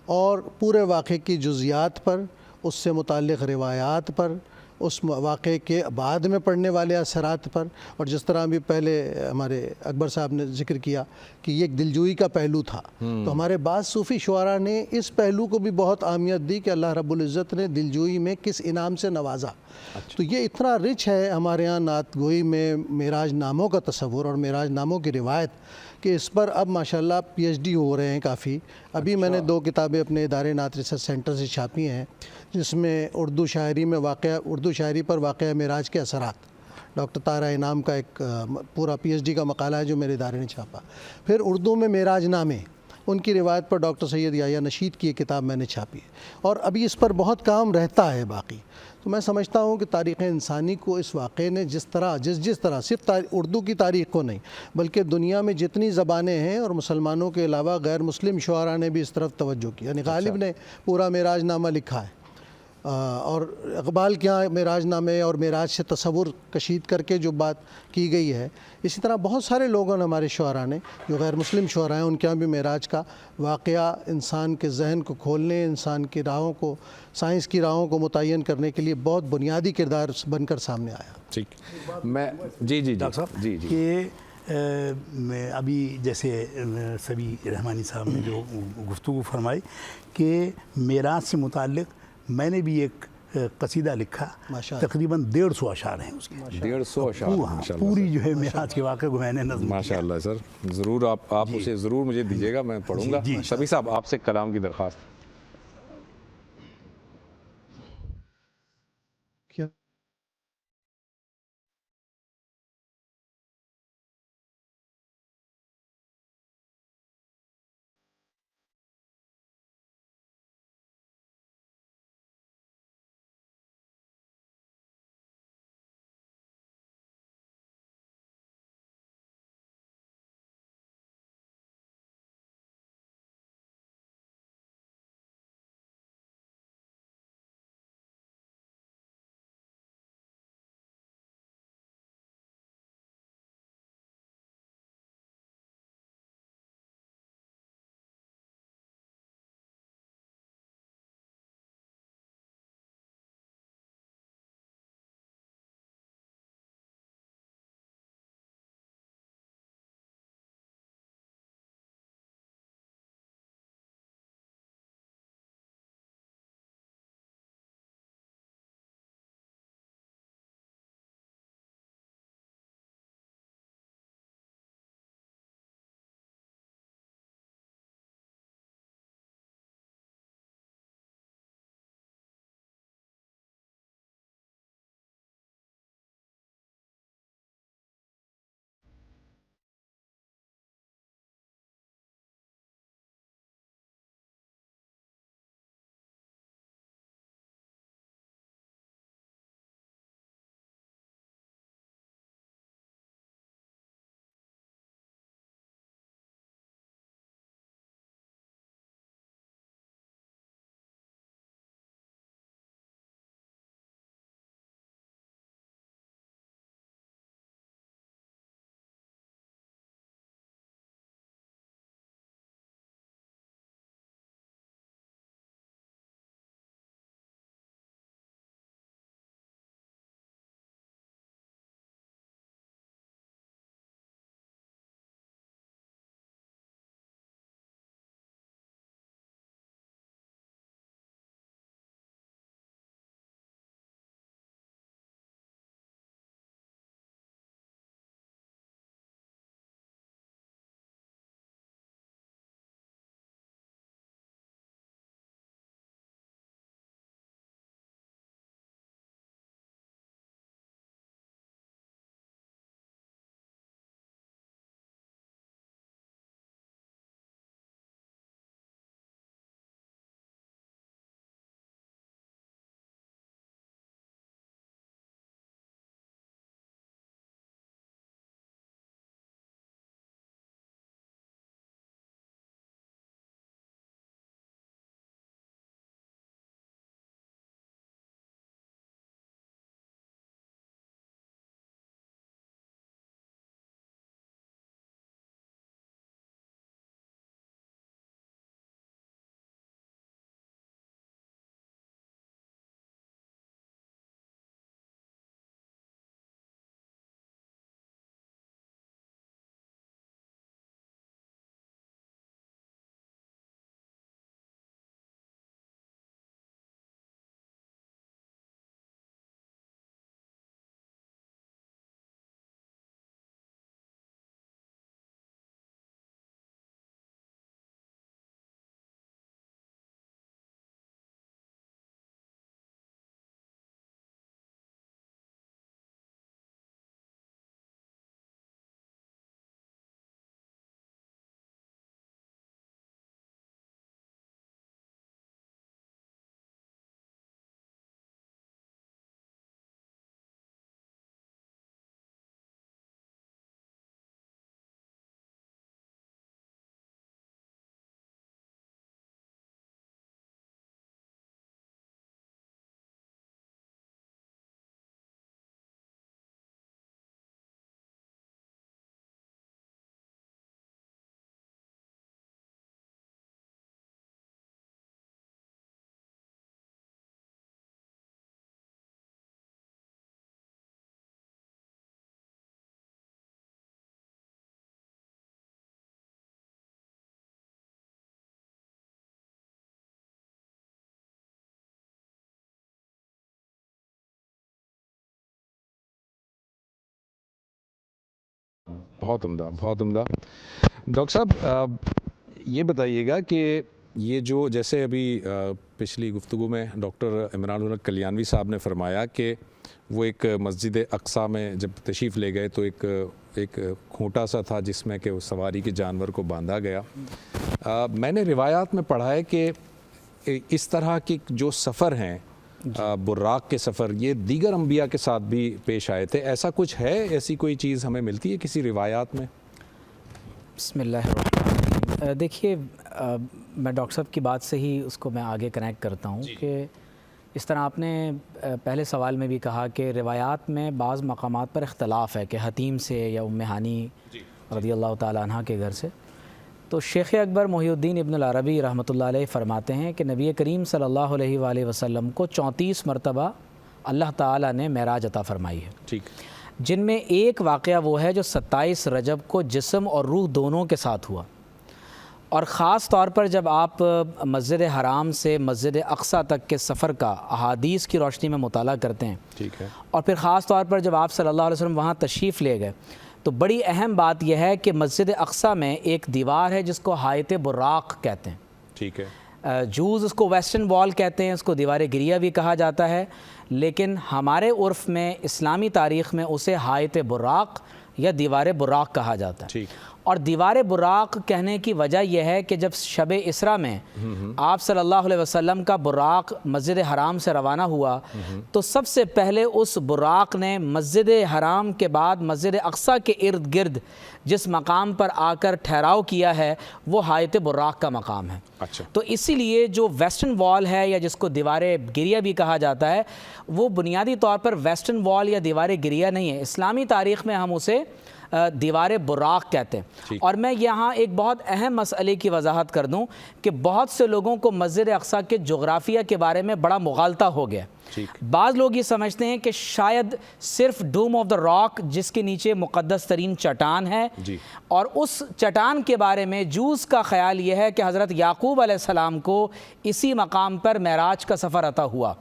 اور پورے واقعے کی جزیات پر, اس سے متعلق روایات پر, اس واقعے کے بعد میں پڑھنے والے اثرات پر, اور جس طرح بھی پہلے ہمارے اکبر صاحب نے ذکر کیا کہ یہ ایک دلجوئی کا پہلو تھا, تو ہمارے بعض صوفی شعراء نے اس پہلو کو بھی بہت اہمیت دی کہ اللہ رب العزت نے دلجوئی میں کس انعام سے نوازا. تو یہ اتنا رچ ہے ہمارے ہاں نعت گوئی میں معراج ناموں کا تصور اور معراج ناموں کی روایت, کہ اس پر اب ماشاءاللہ پی ایچ ڈی ہو رہے ہیں کافی. ابھی میں نے 2 کتابیں اپنے ادارے نعت ریسرچ سینٹر سے چھاپی ہیں, جس میں اردو شاعری پر واقعہ معراج کے اثرات, ڈاکٹر طاہرہ انعام کا ایک پورا پی ایچ ڈی کا مقالہ ہے جو میرے ادارے نے چھاپا. پھر اردو میں معراج نامے, ان کی روایت پر ڈاکٹر سید یحییٰ نشید کی ایک کتاب میں نے چھاپی ہے, اور ابھی اس پر بہت کام رہتا ہے باقی. تو میں سمجھتا ہوں کہ تاریخ انسانی کو اس واقعے نے جس طرح صرف اردو کی تاریخ کو نہیں بلکہ دنیا میں جتنی زبانیں ہیں اور مسلمانوں کے علاوہ غیر مسلم شعراء نے بھی اس طرف توجہ کی. یعنی غالب نے پورا معراج نامہ لکھا ہے, اور اقبال کے یہاں معراج نامے اور معراج سے تصور کشید کر کے جو بات کی گئی ہے, اسی طرح بہت سارے لوگوں نے, ہمارے شعراء نے جو غیر مسلم شعراء ہیں, ان کے یہاں بھی معراج کا واقعہ انسان کے ذہن کو کھولنے, انسان کی راہوں کو, سائنس کی راہوں کو متعین کرنے کے لیے بہت بنیادی کردار بن کر سامنے آیا. ٹھیک. میں جی ڈاکٹر صاحب کہ میں ابھی جیسے سبی رحمانی صاحب نے جو گفتگو فرمائی کہ معراج سے متعلق میں نے بھی ایک قصیدہ لکھا, تقریباً 150 اشعار ہیں اس کے. 150 اشعار پوری جو ہے معراج کے واقعے کو میں نے نظم کیا. ماشاء اللہ سر, ضرور آپ اسے ضرور مجھے دیجیے گا, میں پڑھوں گا. سبی صاحب, آپ سے کلام کی درخواست. بہت عمدہ، بہت عمدہ۔ ڈاکٹر صاحب یہ بتائیے گا کہ یہ جو جیسے ابھی پچھلی گفتگو میں ڈاکٹر عمران الحق کلیانوی صاحب نے فرمایا کہ وہ ایک مسجد اقصیٰ میں جب تشریف لے گئے تو ایک کھوٹا سا تھا جس میں کہ اس سواری کے جانور کو باندھا گیا۔ میں نے روایات میں پڑھا ہے کہ اس طرح کے جو سفر ہیں براق کے سفر یہ دیگر انبیاء کے ساتھ بھی پیش آئے تھے، ایسا کچھ ہے؟ ایسی کوئی چیز ہمیں ملتی ہے کسی روایات میں؟ بسم اللہ الرحمن الرحیم۔ دیکھیے میں ڈاکٹر صاحب کی بات سے ہی اس کو میں آگے کنیکٹ کرتا ہوں کہ اس طرح آپ نے پہلے سوال میں بھی کہا کہ روایات میں بعض مقامات پر اختلاف ہے کہ حتیم سے یا ام ہانی رضی اللہ تعالیٰ عنہ کے گھر سے، تو شیخ اکبر محی الدین ابن العربی رحمۃ اللہ علیہ فرماتے ہیں کہ نبی کریم صلی اللہ علیہ وآلہ وسلم کو 34 مرتبہ اللہ تعالیٰ نے معراج عطا فرمائی ہے، ٹھیک، جن میں ایک واقعہ وہ ہے جو 27 رجب کو جسم اور روح دونوں کے ساتھ ہوا، اور خاص طور پر جب آپ مسجد حرام سے مسجد اقصیٰ تک کے سفر کا احادیث کی روشنی میں مطالعہ کرتے ہیں، ٹھیک ہے، اور پھر خاص طور پر جب آپ صلی اللہ علیہ وسلم وہاں تشریف لے گئے تو بڑی اہم بات یہ ہے کہ مسجد اقصیٰ میں ایک دیوار ہے جس کو حائط براق کہتے ہیں، ٹھیک ہے، جوز اس کو ویسٹرن وال کہتے ہیں، اس کو دیوار گریہ بھی کہا جاتا ہے، لیکن ہمارے عرف میں اسلامی تاریخ میں اسے حائط براق یا دیوار براق کہا جاتا ہے۔ ٹھیک، اور دیوار براق کہنے کی وجہ یہ ہے کہ جب شب اسرا میں آپ صلی اللہ علیہ وسلم کا براق مسجد حرام سے روانہ ہوا تو سب سے پہلے اس براق نے مسجد حرام کے بعد مسجد اقصیٰ کے ارد گرد جس مقام پر آ کر ٹھہراؤ کیا ہے وہ حائط براق کا مقام ہے۔ اچھا، تو اسی لیے جو ویسٹرن وال ہے یا جس کو دیوار گریہ بھی کہا جاتا ہے وہ بنیادی طور پر ویسٹرن وال یا دیوار گریہ نہیں ہے، اسلامی تاریخ میں ہم اسے دیوار براق کہتے ہیں۔ اور میں یہاں ایک بہت اہم مسئلے کی وضاحت کر دوں کہ بہت سے لوگوں کو مسجد اقصیٰ کے جغرافیہ کے بارے میں بڑا مغالطہ ہو گیا، بعض لوگ یہ سمجھتے ہیں کہ شاید صرف ڈوم آف دا راک جس کے نیچے مقدس ترین چٹان ہے، اور اس چٹان کے بارے میں جوز کا خیال یہ ہے کہ حضرت یعقوب علیہ السلام کو اسی مقام پر معراج کا سفر عطا ہوا۔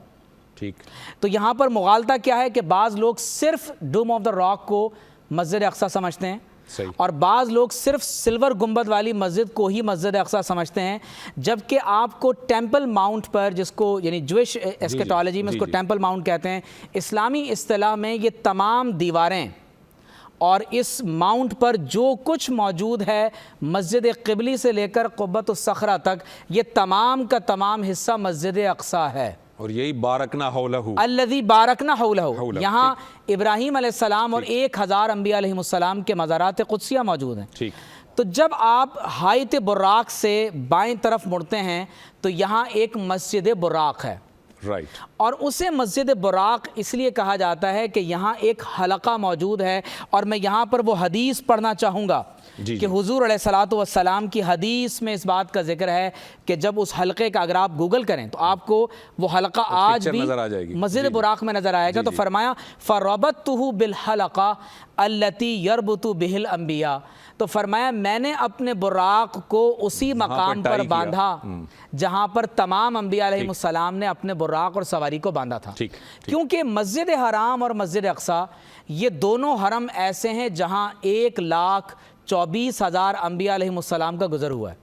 ٹھیک، تو یہاں پر مغالطہ کیا ہے کہ بعض لوگ صرف ڈوم آف دا راک کو مسجد اقصیٰ سمجھتے ہیں، اور بعض لوگ صرف سلور گنبد والی مسجد کو ہی مسجد اقصیٰ سمجھتے ہیں، جبکہ آپ کو ٹیمپل ماؤنٹ پر، جس کو یعنی جوش ایسکیٹالوجی میں اس کو ٹیمپل ماؤنٹ کہتے ہیں، اسلامی اصطلاح میں یہ تمام دیواریں اور اس ماؤنٹ پر جو کچھ موجود ہے مسجد قبلی سے لے کر قبۃ الصخرہ تک یہ تمام کا تمام حصہ مسجد اقصیٰ ہے، اور یہی بارکنا حولہ، الذی بارکنا حولہ۔ یہاں ابراہیم علیہ السلام اور 1000 انبیاء علیہ السلام کے مزارات قدسیہ موجود ہیں۔ تو جب آپ حائط براق سے بائیں طرف مڑتے ہیں تو یہاں ایک مسجد براق ہے، اور اسے مسجد براق اس لیے کہا جاتا ہے کہ یہاں ایک حلقہ موجود ہے، اور میں یہاں پر وہ حدیث پڑھنا چاہوں گا کہ حضور علیہ الصلوۃ والسلام کی حدیث میں اس بات کا ذکر ہے کہ جب اس حلقے کا اگر آپ گوگل کریں تو آپ کو وہ حلقہ آج بھی مسجد براق میں نظر آئے گا۔ تو فرمایا فَرَبَطْتُهُ بِالْحَلَقَةِ الَّتِي يَرْبُطُ بِهِ الْأَنْبِيَاء، تو فرمایا میں نے اپنے براق کو اسی مقام پر باندھا جہاں پر تمام انبیاء علیہ السلام نے اپنے براق اور سواری کو باندھا تھا، کیونکہ مسجد حرام اور مسجد اقصیٰ یہ دونوں حرم ایسے ہیں جہاں 1,24,000 انبیاء علیہ السلام کا گزر ہوا ہے۔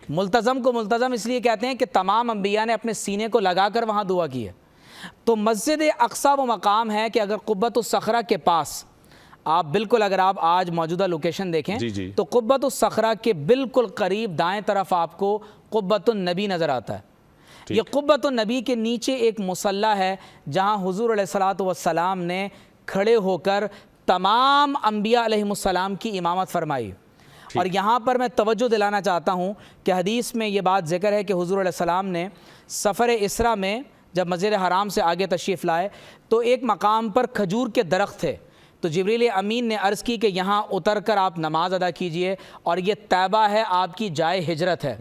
ملتزم کو ملتزم اس لیے کہتے ہیں کہ تمام انبیاء نے اپنے سینے کو لگا کر وہاں دعا کی ہے۔ تو مسجد اقصیٰ وہ مقام ہے کہ اگر قبۃ الصخرہ کے پاس آپ بالکل اگر آپ آج موجودہ لوکیشن دیکھیں تو قبۃ الصخرہ کے بالکل قریب دائیں طرف آپ کو قبۃ النبی نظر آتا ہے۔ یہ قبۃ النبی کے نیچے ایک مصلی ہے جہاں حضور علیہ الصلوۃ والسلام نے کھڑے ہو کر تمام انبیاء علیہ السلام کی امامت فرمائی۔ اور یہاں پر میں توجہ دلانا چاہتا ہوں کہ حدیث میں یہ بات ذکر ہے کہ حضور علیہ السلام نے سفر اسرا میں جب مسجد حرام سے آگے تشریف لائے تو ایک مقام پر کھجور کے درخت تھے، تو جبریل امین نے عرض کی کہ یہاں اتر کر آپ نماز ادا کیجئے، اور یہ طیبہ ہے، آپ کی جائے ہجرت ہے۔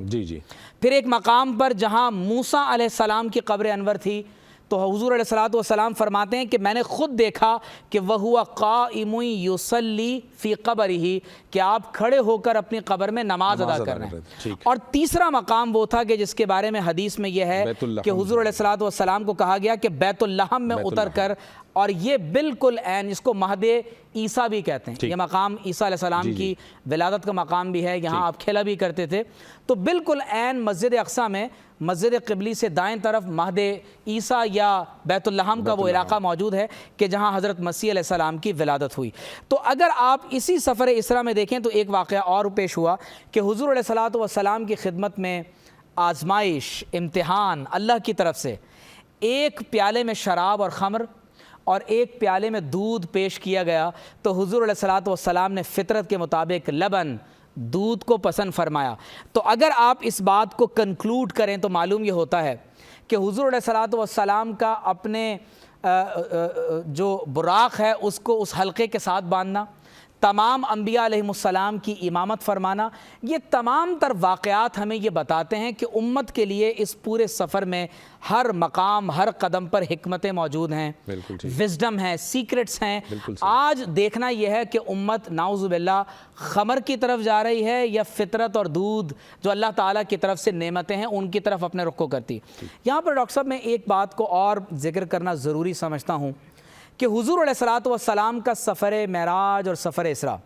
پھر ایک مقام پر جہاں موسیٰ علیہ السلام کی قبر انور تھی تو حضور علیہ الصلوۃ والسلام فرماتے ہیں کہ میں نے خود دیکھا کہ وَهُوَ قَائِمٌ يُصَلِّي فِي قَبْرِهِ، کہ آپ کھڑے ہو کر اپنی قبر میں نماز ادا کر رہے ہیں۔ اور تیسرا مقام وہ تھا کہ جس کے بارے میں حدیث میں یہ ہے کہ حضور علیہ الصلوۃ والسلام کو کہا گیا کہ بیت اللحم میں اتر کر اور یہ بالکل عین، اس کو مہد عیسیٰ بھی کہتے ہیں، یہ مقام عیسیٰ علیہ السلام کی ولادت کا مقام بھی ہے، یہاں آپ کھیلا بھی کرتے تھے، تو بالکل عین مسجد اقصیٰ میں مسجد قبلی سے دائیں طرف مہد عیسیٰ یا بیت اللحم کا وہ علاقہ موجود ہے کہ جہاں حضرت مسیح علیہ السلام کی ولادت ہوئی۔ تو اگر آپ اسی سفر اسراء میں دیکھیں تو ایک واقعہ اور پیش ہوا کہ حضور علیہ السلام کی خدمت میں آزمائش، امتحان اللہ کی طرف سے، ایک پیالے میں شراب اور خمر اور ایک پیالے میں دودھ پیش کیا گیا، تو حضور علیہ السلام نے فطرت کے مطابق لبن، دودھ کو پسند فرمایا۔ تو اگر آپ اس بات کو کنکلوڈ کریں تو معلوم یہ ہوتا ہے کہ حضور علیہ السلام کا اپنے جو براق ہے اس کو اس حلقے کے ساتھ باندھنا، تمام انبیاء علیہ السلام کی امامت فرمانا، یہ تمام تر واقعات ہمیں یہ بتاتے ہیں کہ امت کے لیے اس پورے سفر میں ہر مقام، ہر قدم پر حکمتیں موجود ہیں، وزڈم ہیں، سیکرٹس ہیں۔ آج دیکھنا یہ ہے کہ امت نعوذ باللہ خمر کی طرف جا رہی ہے یا فطرت اور دودھ جو اللہ تعالیٰ کی طرف سے نعمتیں ہیں ان کی طرف اپنے رخ کو کرتی۔ یہاں پر ڈاکٹر صاحب میں ایک بات کو اور ذکر کرنا ضروری سمجھتا ہوں کہ حضور علیہ السلام کا سفر معراج اور سفر اسراء،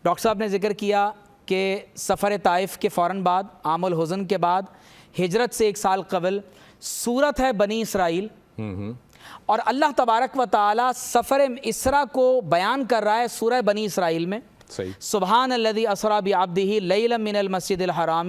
ڈاکٹر صاحب نے ذکر کیا کہ سفر طائف کے فوراً بعد، عام الحزن کے بعد، ہجرت سے 1 سال قبل سورت ہے بنی اسرائیل، اور اللہ تبارک و تعالی سفر اسراء کو بیان کر رہا ہے سورہ بنی اسرائیل میں، سبحان الذی اسری بعبدہ لیلا من المسجد الحرام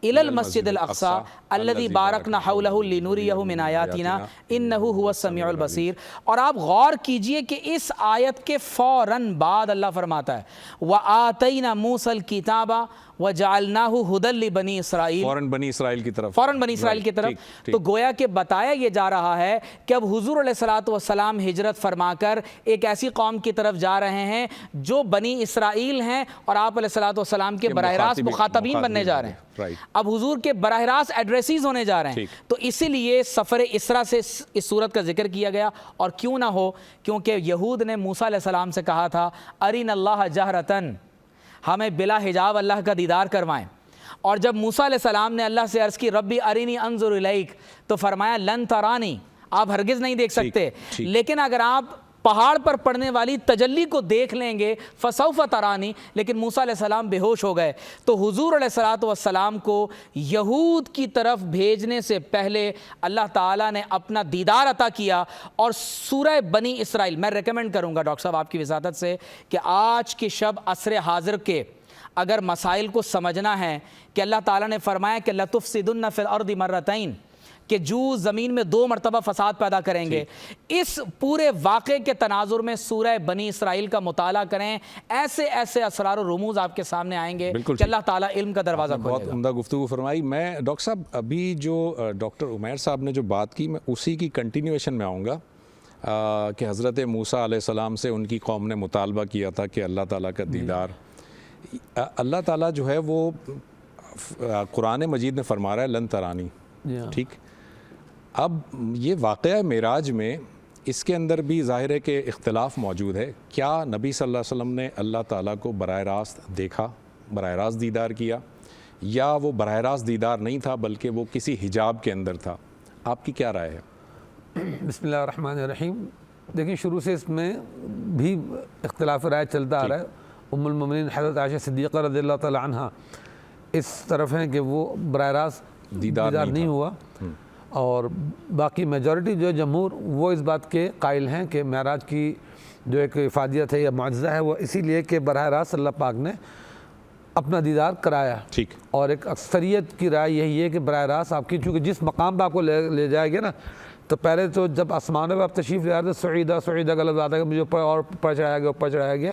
الی المسجد الاقصی الذی بارکنا حولہ لنوریہ من آیاتنا انہ هو السمیع البصیر۔ اور آپ غور کیجئے کہ اس آیت کے فوراً بعد اللہ فرماتا ہے وآتینا موسیٰ الکتاب وجعلناہ ھدی لبنی اسرائیل، فوراً بنی اسرائیل کی طرف۔ تو گویا کہ بتایا یہ جا رہا ہے کہ اب حضور علیہ السلام ہجرت فرما کر ایک ایسی قوم کی طرف جا رہے ہیں جو بنی اسرائیل ہیں، اور آپ علیہ السلام کے براہ راست مخاطبین بننے جا رہے ہیں، اب حضور کے براہ راست ایڈریسیز ہونے جا رہے ہیں۔ تو اسی لیے سفر اسراء سے اس صورت کا ذکر کیا گیا، اور کیوں نہ ہو، کیونکہ یہود نے موسیٰ علیہ السلام سے کہا تھا ارین اللہ جہرتن، ہمیں بلا حجاب اللہ کا دیدار کروائیں، اور جب موسیٰ علیہ السلام نے اللہ سے عرض کی ربی ارینی انظر الیک، تو فرمایا لن ترانی، آپ ہرگز نہیں دیکھ سکتے، لیکن اگر آپ پہاڑ پر پڑنے والی تجلی کو دیکھ لیں گے فسوف ترانی، لیکن موسیٰ علیہ السلام بے ہوش ہو گئے۔ تو حضور علیہ السلام کو یہود کی طرف بھیجنے سے پہلے اللہ تعالیٰ نے اپنا دیدار عطا کیا، اور سورہ بنی اسرائیل میں ریکمینڈ کروں گا ڈاکٹر صاحب آپ کی وساطت سے کہ آج کی شب عصر حاضر کے اگر مسائل کو سمجھنا ہے کہ اللہ تعالیٰ نے فرمایا کہ لَتُفْسِدُنَّ فِي الْأَرْضِ مَرَّتَيْن، کہ جو زمین میں 2 مرتبہ فساد پیدا کریں گے، اس پورے واقعے کے تناظر میں سورہ بنی اسرائیل کا مطالعہ کریں، ایسے ایسے اسرار و رموز آپ کے سامنے آئیں گے کہ اللہ تعالیٰ علم کا دروازہ کھولے گا۔ بہت عمدہ گفتگو فرمائی۔ میں ڈاکٹر صاحب ابھی جو ڈاکٹر عمیر صاحب نے جو بات کی، میں اسی کی کنٹینیویشن میں آؤں گا کہ حضرت موسیٰ علیہ السلام سے ان کی قوم نے مطالبہ کیا تھا کہ اللہ تعالیٰ کا دیدار، اللہ تعالیٰ جو ہے وہ قرآن مجید میں فرما رہا ہے لن ترانی، ٹھیک۔ اب یہ واقعہ معراج میں اس کے اندر بھی ظاہر ہے کہ اختلاف موجود ہے، کیا نبی صلی اللہ علیہ وسلم نے اللہ تعالیٰ کو براہ راست دیکھا، براہ راست دیدار کیا، یا وہ براہ راست دیدار نہیں تھا بلکہ وہ کسی حجاب کے اندر تھا؟ آپ کی کیا رائے ہے؟ بسم اللہ الرحمن الرحیم۔ دیکھیں شروع سے اس میں بھی اختلاف رائے چلتا آ رہا ہے۔ ام المومنین حضرت عائشہ صدیقہ رضی اللہ تعالی عنہ اس طرف ہیں کہ وہ براہ راست دیدار نہیں ہوا، اور باقی میجورٹی جو جمہور وہ اس بات کے قائل ہیں کہ معراج کی جو ایک افادیت ہے یا معجزہ ہے وہ اسی لیے کہ براہ راست اللہ پاک نے اپنا دیدار کرایا، ٹھیک۔ اور ایک اکثریت کی رائے یہی ہے کہ براہ راست آپ کی، چونکہ جس مقام پہ آپ کو لے جائے گا نا، تو پہلے تو جب آسمانوں پہ آپ تشریف لے آتے سعیدہ غلط بات ہے کہ مجھے اوپر چڑھایا گیا،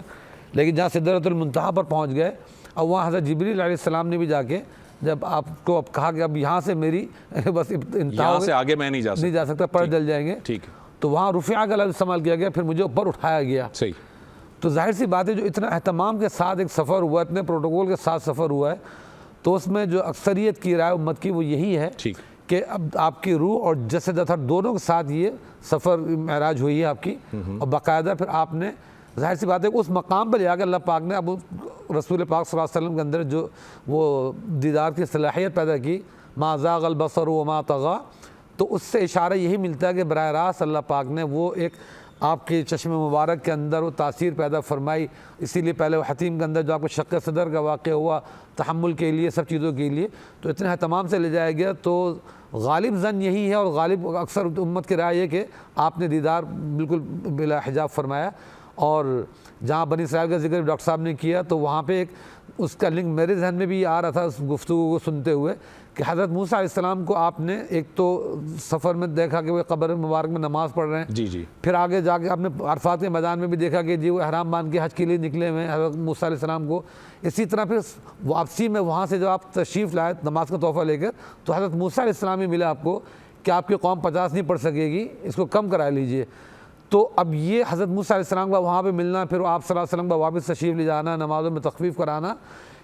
لیکن جہاں سدرۃ المنتہا پر پہنچ گئے، اب وہاں حضرت جبریل علیہ السلام نے بھی جا کے جب آپ کو اب کہا کہ اب یہاں سے میری بس یہاں سے آگے میں نہیں جا سکتا، پر جل جائیں گے، ٹھیک، تو وہاں رفیع کا لفظ استعمال کیا گیا، پھر مجھے اوپر اٹھایا گیا، صحیح۔ تو ظاہر سی بات ہے جو اتنا اہتمام کے ساتھ ایک سفر ہوا، اتنے پروٹوکول کے ساتھ سفر ہوا ہے، تو اس میں جو اکثریت کی رائے امت کی وہ یہی ہے کہ اب آپ کی روح اور جسد اطہر دونوں کے ساتھ یہ سفر معراج ہوئی ہے آپ کی، اور باقاعدہ پھر آپ نے ظاہر سی بات ہے کہ اس مقام پر جا کے اللہ پاک نے اب رسول پاک صلی اللہ علیہ وسلم کے اندر جو وہ دیدار کی صلاحیت پیدا کی، ما زاغ البصر وما طغى، تو اس سے اشارہ یہی ملتا ہے کہ براہ راست اللہ پاک نے وہ ایک آپ کے چشم مبارک کے اندر وہ تاثیر پیدا فرمائی. اسی لیے پہلے وہ حتیم کے اندر جو آپ کو شق صدر کا واقعہ ہوا تحمل کے لیے، سب چیزوں کے لیے، تو اتنے اہتمام سے لے جایا گیا. تو غالب ظن یہی ہے اور غالب اکثر امت کی رائے ہے کہ آپ نے دیدار بالکل بلا حجاب فرمایا. اور جہاں بنی اسرائیل کا ذکر ڈاکٹر صاحب نے کیا تو وہاں پہ ایک اس کا لنک میرے ذہن میں بھی آ رہا تھا اس گفتگو کو سنتے ہوئے کہ حضرت موسیٰ علیہ السلام کو آپ نے ایک تو سفر میں دیکھا کہ وہ قبر مبارک میں نماز پڑھ رہے ہیں. جی. پھر آگے جا کے آپ نے عرفات کے میدان میں بھی دیکھا کہ جی وہ احرام باندھ کے حج کے لیے نکلے ہوئے ہیں حضرت موسیٰ علیہ السلام کو. اسی طرح پھر واپسی میں وہاں سے جب آپ تشریف لائے نماز کا تحفہ لے کر تو حضرت موسیٰ علیہ السلام ہی ملا آپ کو کہ آپ کی قوم 50 نہیں پڑھ سکے گی، اس کو کم کرا لیجئے. تو اب یہ حضرت موسیٰ علیہ السلام کا وہاں پہ ملنا، پھر آپ صلی اللہ علیہ وسلم کا واپس تشریف لے جانا، نمازوں میں تخفیف کرانا،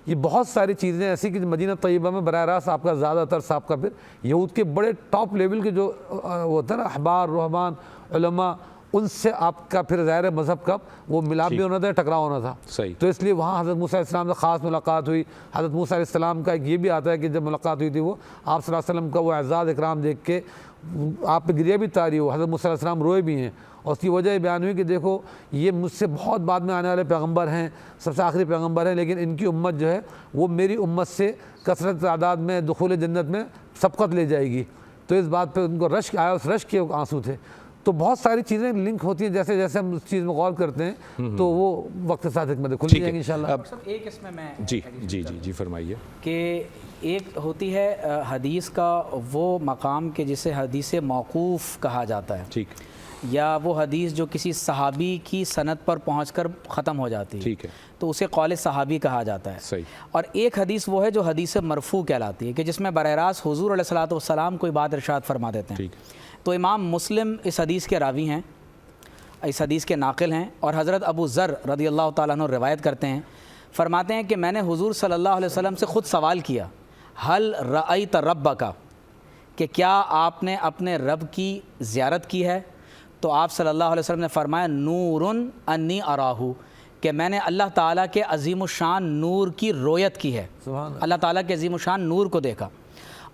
یہ بہت ساری چیزیں ایسی کہ مدینہ طیبہ میں براہ راست آپ کا زیادہ تر آپ کا پھر یہود کے بڑے ٹاپ لیول کے جو ہوتا ہے نا احبار رہبان علماء، ان سے آپ کا پھر ظاہر مذہب کا وہ ملاپ بھی ہونا تھا، ٹکراؤ ہونا تھا. صحیح. تو اس لیے وہاں حضرت موسیٰ علیہ السلام سے خاص ملاقات ہوئی. حضرت موسیٰ علیہ السلام کا ایک یہ بھی آتا ہے کہ جب ملاقات ہوئی تھی وہ آپ صلی اللہ علیہ وسلم کا وہ اعزاز اکرام دیکھ کے آپ پہ گریہ بھی طاری ہو. حضرت موسیٰ علیہ السلام روئے بھی ہیں اور اس کی وجہ یہ بیان ہوئی کہ دیکھو یہ مجھ سے بہت بعد میں آنے والے پیغمبر ہیں، سب سے آخری پیغمبر ہیں، لیکن ان کی امت جو ہے وہ میری امت سے کثرت تعداد میں دخول جنت میں سبقت لے جائے گی. تو اس بات پہ ان کو رشک آیا، اس رشک کے آنسو تھے. تو بہت ساری چیزیں لنک ہوتی ہیں، جیسے جیسے ہم اس چیز میں غور کرتے ہیں تو وہ وقت کے ساتھ حکمتیں کھل جائیں گی انشاءاللہ. ایک اس میں جی فرمائیے کہ ایک ہوتی ہے حدیث کا وہ مقام کہ جسے حدیث موقوف کہا جاتا ہے، ٹھیک، یا وہ حدیث جو کسی صحابی کی سند پر پہنچ کر ختم ہو جاتی ہے، ٹھیک ہے، تو اسے قول صحابی کہا جاتا ہے. صحیح. اور ایک حدیث وہ ہے جو حدیث مرفوع کہلاتی ہے کہ جس میں براہ راست حضور علیہ الصلوۃ والسلام کوئی بات ارشاد فرما دیتے ہیں. ٹھیک. تو امام مسلم اس حدیث کے راوی ہیں، اس حدیث کے ناقل ہیں، اور حضرت ابو ذر رضی اللہ تعالیٰ عنہ روایت کرتے ہیں، فرماتے ہیں کہ میں نے حضور صلی اللہ علیہ وسلم سے خود سوال کیا، حل رأیت ربک، کہ کیا آپ نے اپنے رب کی زیارت کی ہے؟ تو آپ صلی اللہ علیہ وسلم نے فرمایا نور انی اراہو، کہ میں نے اللہ تعالیٰ کے عظیم الشان نور کی رویت کی ہے، اللہ تعالیٰ کے عظیم الشان نور کو دیکھا.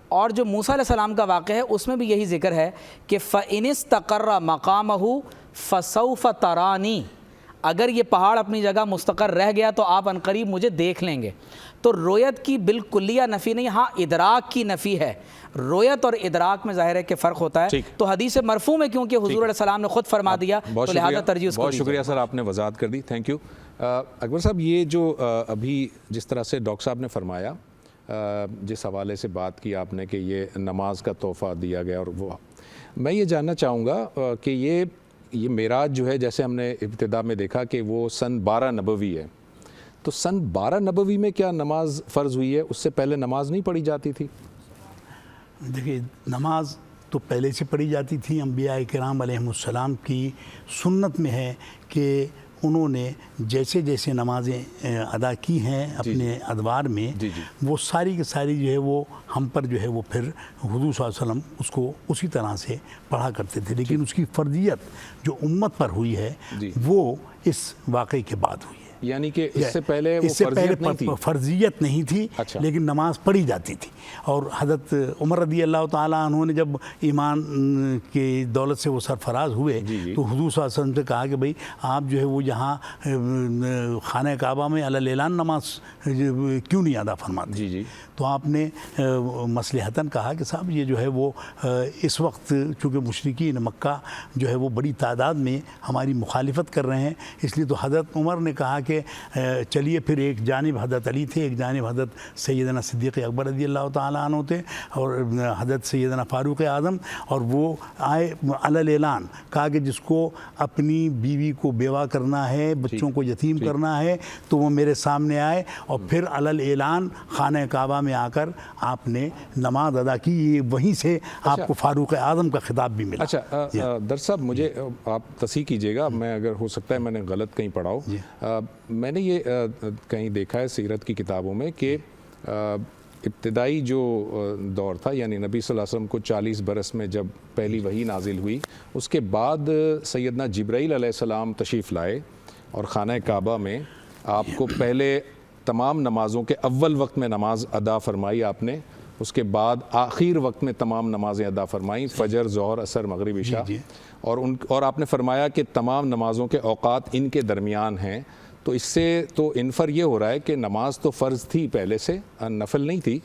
اور جو موسیٰ علیہ السلام کا واقعہ ہے اس میں بھی یہی ذکر ہے کہ فَإِنِ اسْتَقَرَّ مَقَامَهُ فَسَوْفَ تَرَانِي، اگر یہ پہاڑ اپنی جگہ مستقر رہ گیا تو آپ عنقریب مجھے دیکھ لیں گے. تو رویت کی بالکلیہ نفی نہیں، ہاں ادراک کی نفی ہے. رویت اور ادراک میں ظاہر ہے کہ فرق ہوتا ہے. تو حدیث مرفوع میں کیونکہ حضور علیہ السلام نے خود فرما دیا تو لہذا ترجیح اس کو. بہت شکریہ سر، آپ نے وضاحت کر دی، تھینک یو. اکبر صاحب، یہ جو ابھی جس طرح سے ڈاکٹر صاحب نے فرمایا، جس حوالے سے بات کی آپ نے کہ یہ نماز کا تحفہ دیا گیا، اور وہ میں یہ جاننا چاہوں گا کہ یہ معراج جو ہے، جیسے ہم نے ابتدا میں دیکھا کہ وہ سن 12 نبوی ہے، تو سن 12 نبوی میں کیا نماز فرض ہوئی ہے؟ اس سے پہلے نماز نہیں پڑھی جاتی تھی؟ دیکھیے، نماز تو پہلے سے پڑھی جاتی تھی. انبیاء کرام علیہم السلام کی سنت میں ہے کہ انہوں نے جیسے جیسے نمازیں ادا کی ہیں اپنے ادوار میں، وہ ساری کی ساری جو ہے وہ ہم پر جو ہے وہ پھر حضور صلی اللہ علیہ وسلم اس کو اسی طرح سے پڑھا کرتے تھے. لیکن اس کی فرضیت جو امت پر ہوئی ہے وہ اس واقعے کے بعد ہوئی ہے. یعنی کہ اس سے پہلے فرضیت نہیں تھی، لیکن نماز پڑھی جاتی تھی. اور حضرت عمر رضی اللہ تعالیٰ عنہ نے جب ایمان کی دولت سے وہ سرفراز ہوئے تو حضور صلی اللہ علیہ وسلم سے کہا کہ بھئی آپ جو ہے وہ یہاں خانہ کعبہ میں علی اعلان نماز کیوں نہیں ادا فرماتے؟ تو آپ نے مصلحتاً کہا کہ صاحب یہ جو ہے وہ اس وقت چونکہ مشرکین مکہ جو ہے وہ بڑی تعداد میں ہماری مخالفت کر رہے ہیں، اس لیے تو حضرت عمر نے کہا کہ چلیے پھر ایک جانب حضرت علی تھے، ایک جانب حضرت سیدنا صدیق اکبر رضی اللہ تعالیٰ عنہ تھے، اور حضرت سیدنا فاروق اعظم، اور وہ آئے علی اعلان کہا کہ جس کو اپنی بیوی کو بیوہ کرنا ہے، بچوں کو یتیم کرنا ہے تو وہ میرے سامنے آئے. اور پھر علی اعلان خانہ کعبہ میں آ کر آپ نے نماز ادا کی. وہیں سے آپ کو فاروق اعظم کا خطاب بھی ملا. اچھا در صاحب، مجھے آپ تصحیح کیجئے گا، میں اگر ہو سکتا ہے میں نے غلط کہیں پڑھا ہو. میں نے یہ کہیں دیکھا ہے سیرت کی کتابوں میں کہ ابتدائی جو دور تھا، یعنی نبی صلی اللہ علیہ وسلم کو 40 برس میں جب پہلی وحی نازل ہوئی، اس کے بعد سیدنا جبرائیل علیہ السلام تشریف لائے اور خانہ کعبہ میں آپ کو پہلے تمام نمازوں کے اول وقت میں نماز ادا فرمائی آپ نے، اس کے بعد آخر وقت میں تمام نمازیں ادا فرمائیں، فجر، ظہر، عصر، مغرب، عشاء، اور آپ نے فرمایا کہ تمام نمازوں کے اوقات ان کے درمیان ہیں. تو اس سے تو انفر یہ ہو رہا ہے کہ نماز تو فرض تھی پہلے سے، نفل نہیں تھی،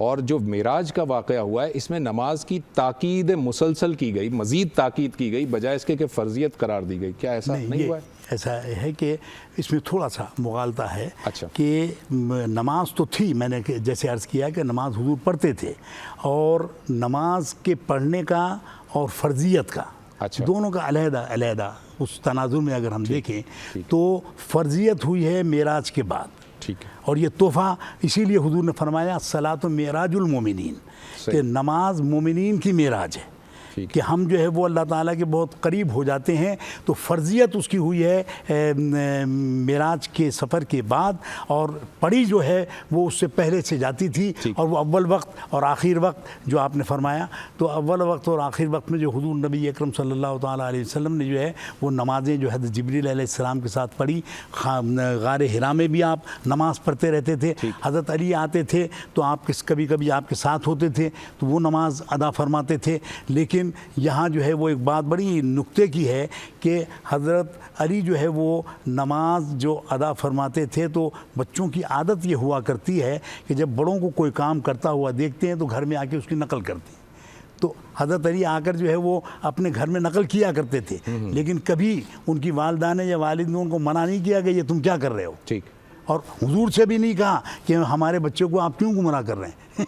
اور جو معراج کا واقعہ ہوا ہے اس میں نماز کی تاکید مسلسل کی گئی، مزید تاکید کی گئی بجائے اس کے کہ فرضیت قرار دی گئی. کیا ایسا نہیں ہوا ہے؟ ایسا ہے کہ اس میں تھوڑا سا مغالطہ ہے. اچھا. کہ نماز تو تھی، میں نے جیسے عرض کیا کہ نماز حضور پڑھتے تھے، اور نماز کے پڑھنے کا اور فرضیت کا دونوں کا علیحدہ علیحدہ اس تناظر میں اگر ہم دیکھیں تو فرضیت ہوئی ہے معراج کے بعد. ٹھیک ہے. اور یہ تحفہ اسی لیے حضور نے فرمایا الصلاۃ معراج المومنین، کہ نماز مومنین کی معراج ہے، کہ ہم جو ہے وہ اللہ تعالیٰ کے بہت قریب ہو جاتے ہیں. تو فرضیت اس کی ہوئی ہے معراج کے سفر کے بعد، اور پڑھی جو ہے وہ اس سے پہلے سے جاتی تھی. اور وہ اول وقت اور آخر وقت جو آپ نے فرمایا، تو اول وقت اور آخر وقت میں جو حضور نبی اکرم صلی اللہ تعالیٰ علیہ وسلم نے جو ہے وہ نمازیں جو حضرت جبریل علیہ السلام کے ساتھ پڑھی. غار حرا میں بھی آپ نماز پڑھتے رہتے تھے. حضرت علی آتے تھے تو آپ کبھی کبھی آپ کے ساتھ ہوتے تھے تو وہ نماز ادا فرماتے تھے. لیکن یہاں جو ہے وہ ایک بات بڑی نکتے کی ہے کہ حضرت علی جو ہے وہ نماز جو ادا فرماتے تھے تو بچوں کی عادت یہ ہوا کرتی ہے کہ جب بڑوں کو کوئی کام کرتا ہوا دیکھتے ہیں تو گھر میں آ کے اس کی نقل کرتے ہیں. تو حضرت علی آ کر جو ہے وہ اپنے گھر میں نقل کیا کرتے تھے، لیکن کبھی ان کی والدہ نے یا والد نے ان کو منع نہیں کیا کہ یہ تم کیا کر رہے ہو. ٹھیک. اور حضور سے بھی نہیں کہا کہ ہمارے بچے کو آپ کیوں گمراہ کر رہے ہیں.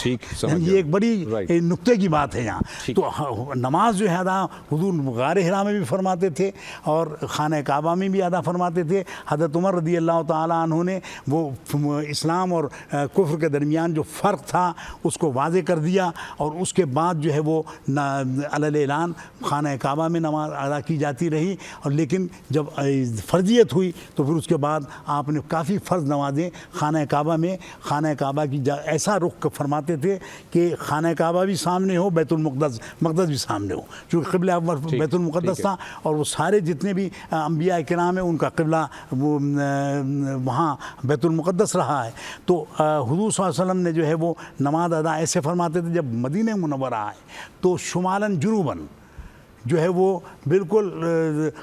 ٹھیک. یہ ایک بڑی نکتے کی بات ہے یہاں. تو نماز جو ہے ادا حضور غار حرا میں بھی فرماتے تھے اور خانہ کعبہ میں بھی ادا فرماتے تھے. حضرت عمر رضی اللہ تعالیٰ عنہ نے وہ اسلام اور کفر کے درمیان جو فرق تھا اس کو واضح کر دیا، اور اس کے بعد جو ہے وہ علی اعلان خانہ کعبہ میں نماز ادا کی جاتی رہی. اور لیکن جب فرضیت ہوئی تو پھر اس کے بعد آپ نے کافی فرض نمازیں خانہ کعبہ کی ایسا رخ فرماتے تھے کہ خانہ کعبہ بھی سامنے ہو، بیت المقدس بھی سامنے ہو، چونکہ قبلہ اول بیت المقدس تھا. اور وہ سارے جتنے بھی انبیاء کرام ہیں ان کا قبلہ وہ وہاں بیت المقدس رہا ہے. تو حضور صلی اللہ علیہ وسلم نے جو ہے وہ نماز ادا ایسے فرماتے تھے. جب مدینہ منورہ آئے تو شمالاً جنوباً جو ہے وہ بالکل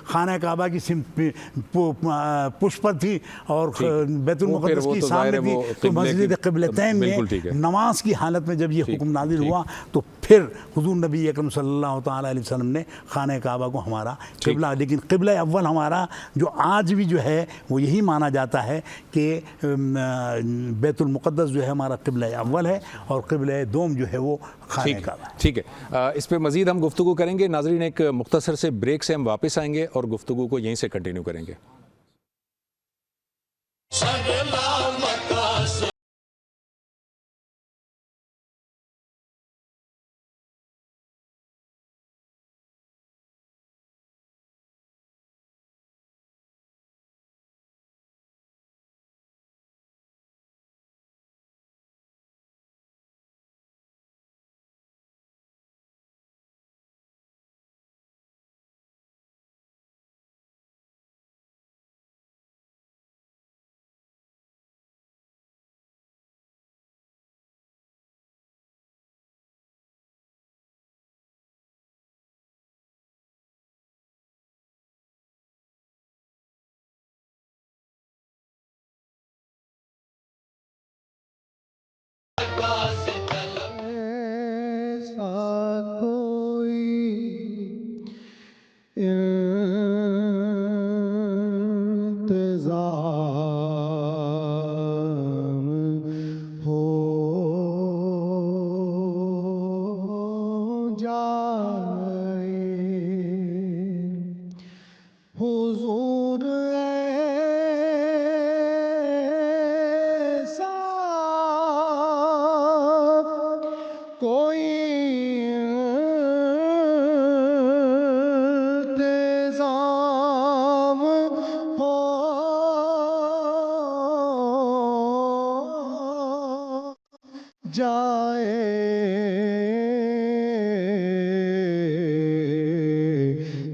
خانہ کعبہ کی پشت پر تھی اور بیت المقدس کی سامنے تھی. تو مسجد قبلتین میں نماز کی حالت میں جب یہ حکم نازل ہوا تو پھر حضور نبی اکرم صلی اللہ تعالیٰ علیہ وسلم نے خانہ کعبہ کو ہمارا قبلہ، لیکن قبلہ اول ہمارا جو آج بھی جو ہے وہ یہی مانا جاتا ہے کہ بیت المقدس جو ہے ہمارا قبلہ اول ہے، اور قبلہ دوم جو ہے وہ خانہ کعبہ. ٹھیک ہے. اس پہ مزید ہم گفتگو کریں گے. ناظرین ایک مختصر سے بریک سے ہم واپس آئیں گے اور گفتگو کو یہیں سے کنٹینیو کریں گے.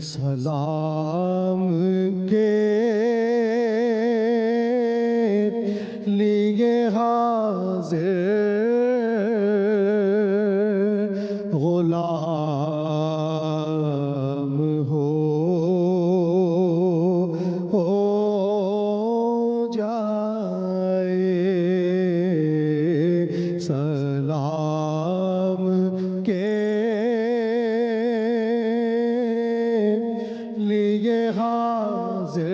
سلام کے لیے حاضر غلام ہو جائے سلام کے لیے حاضر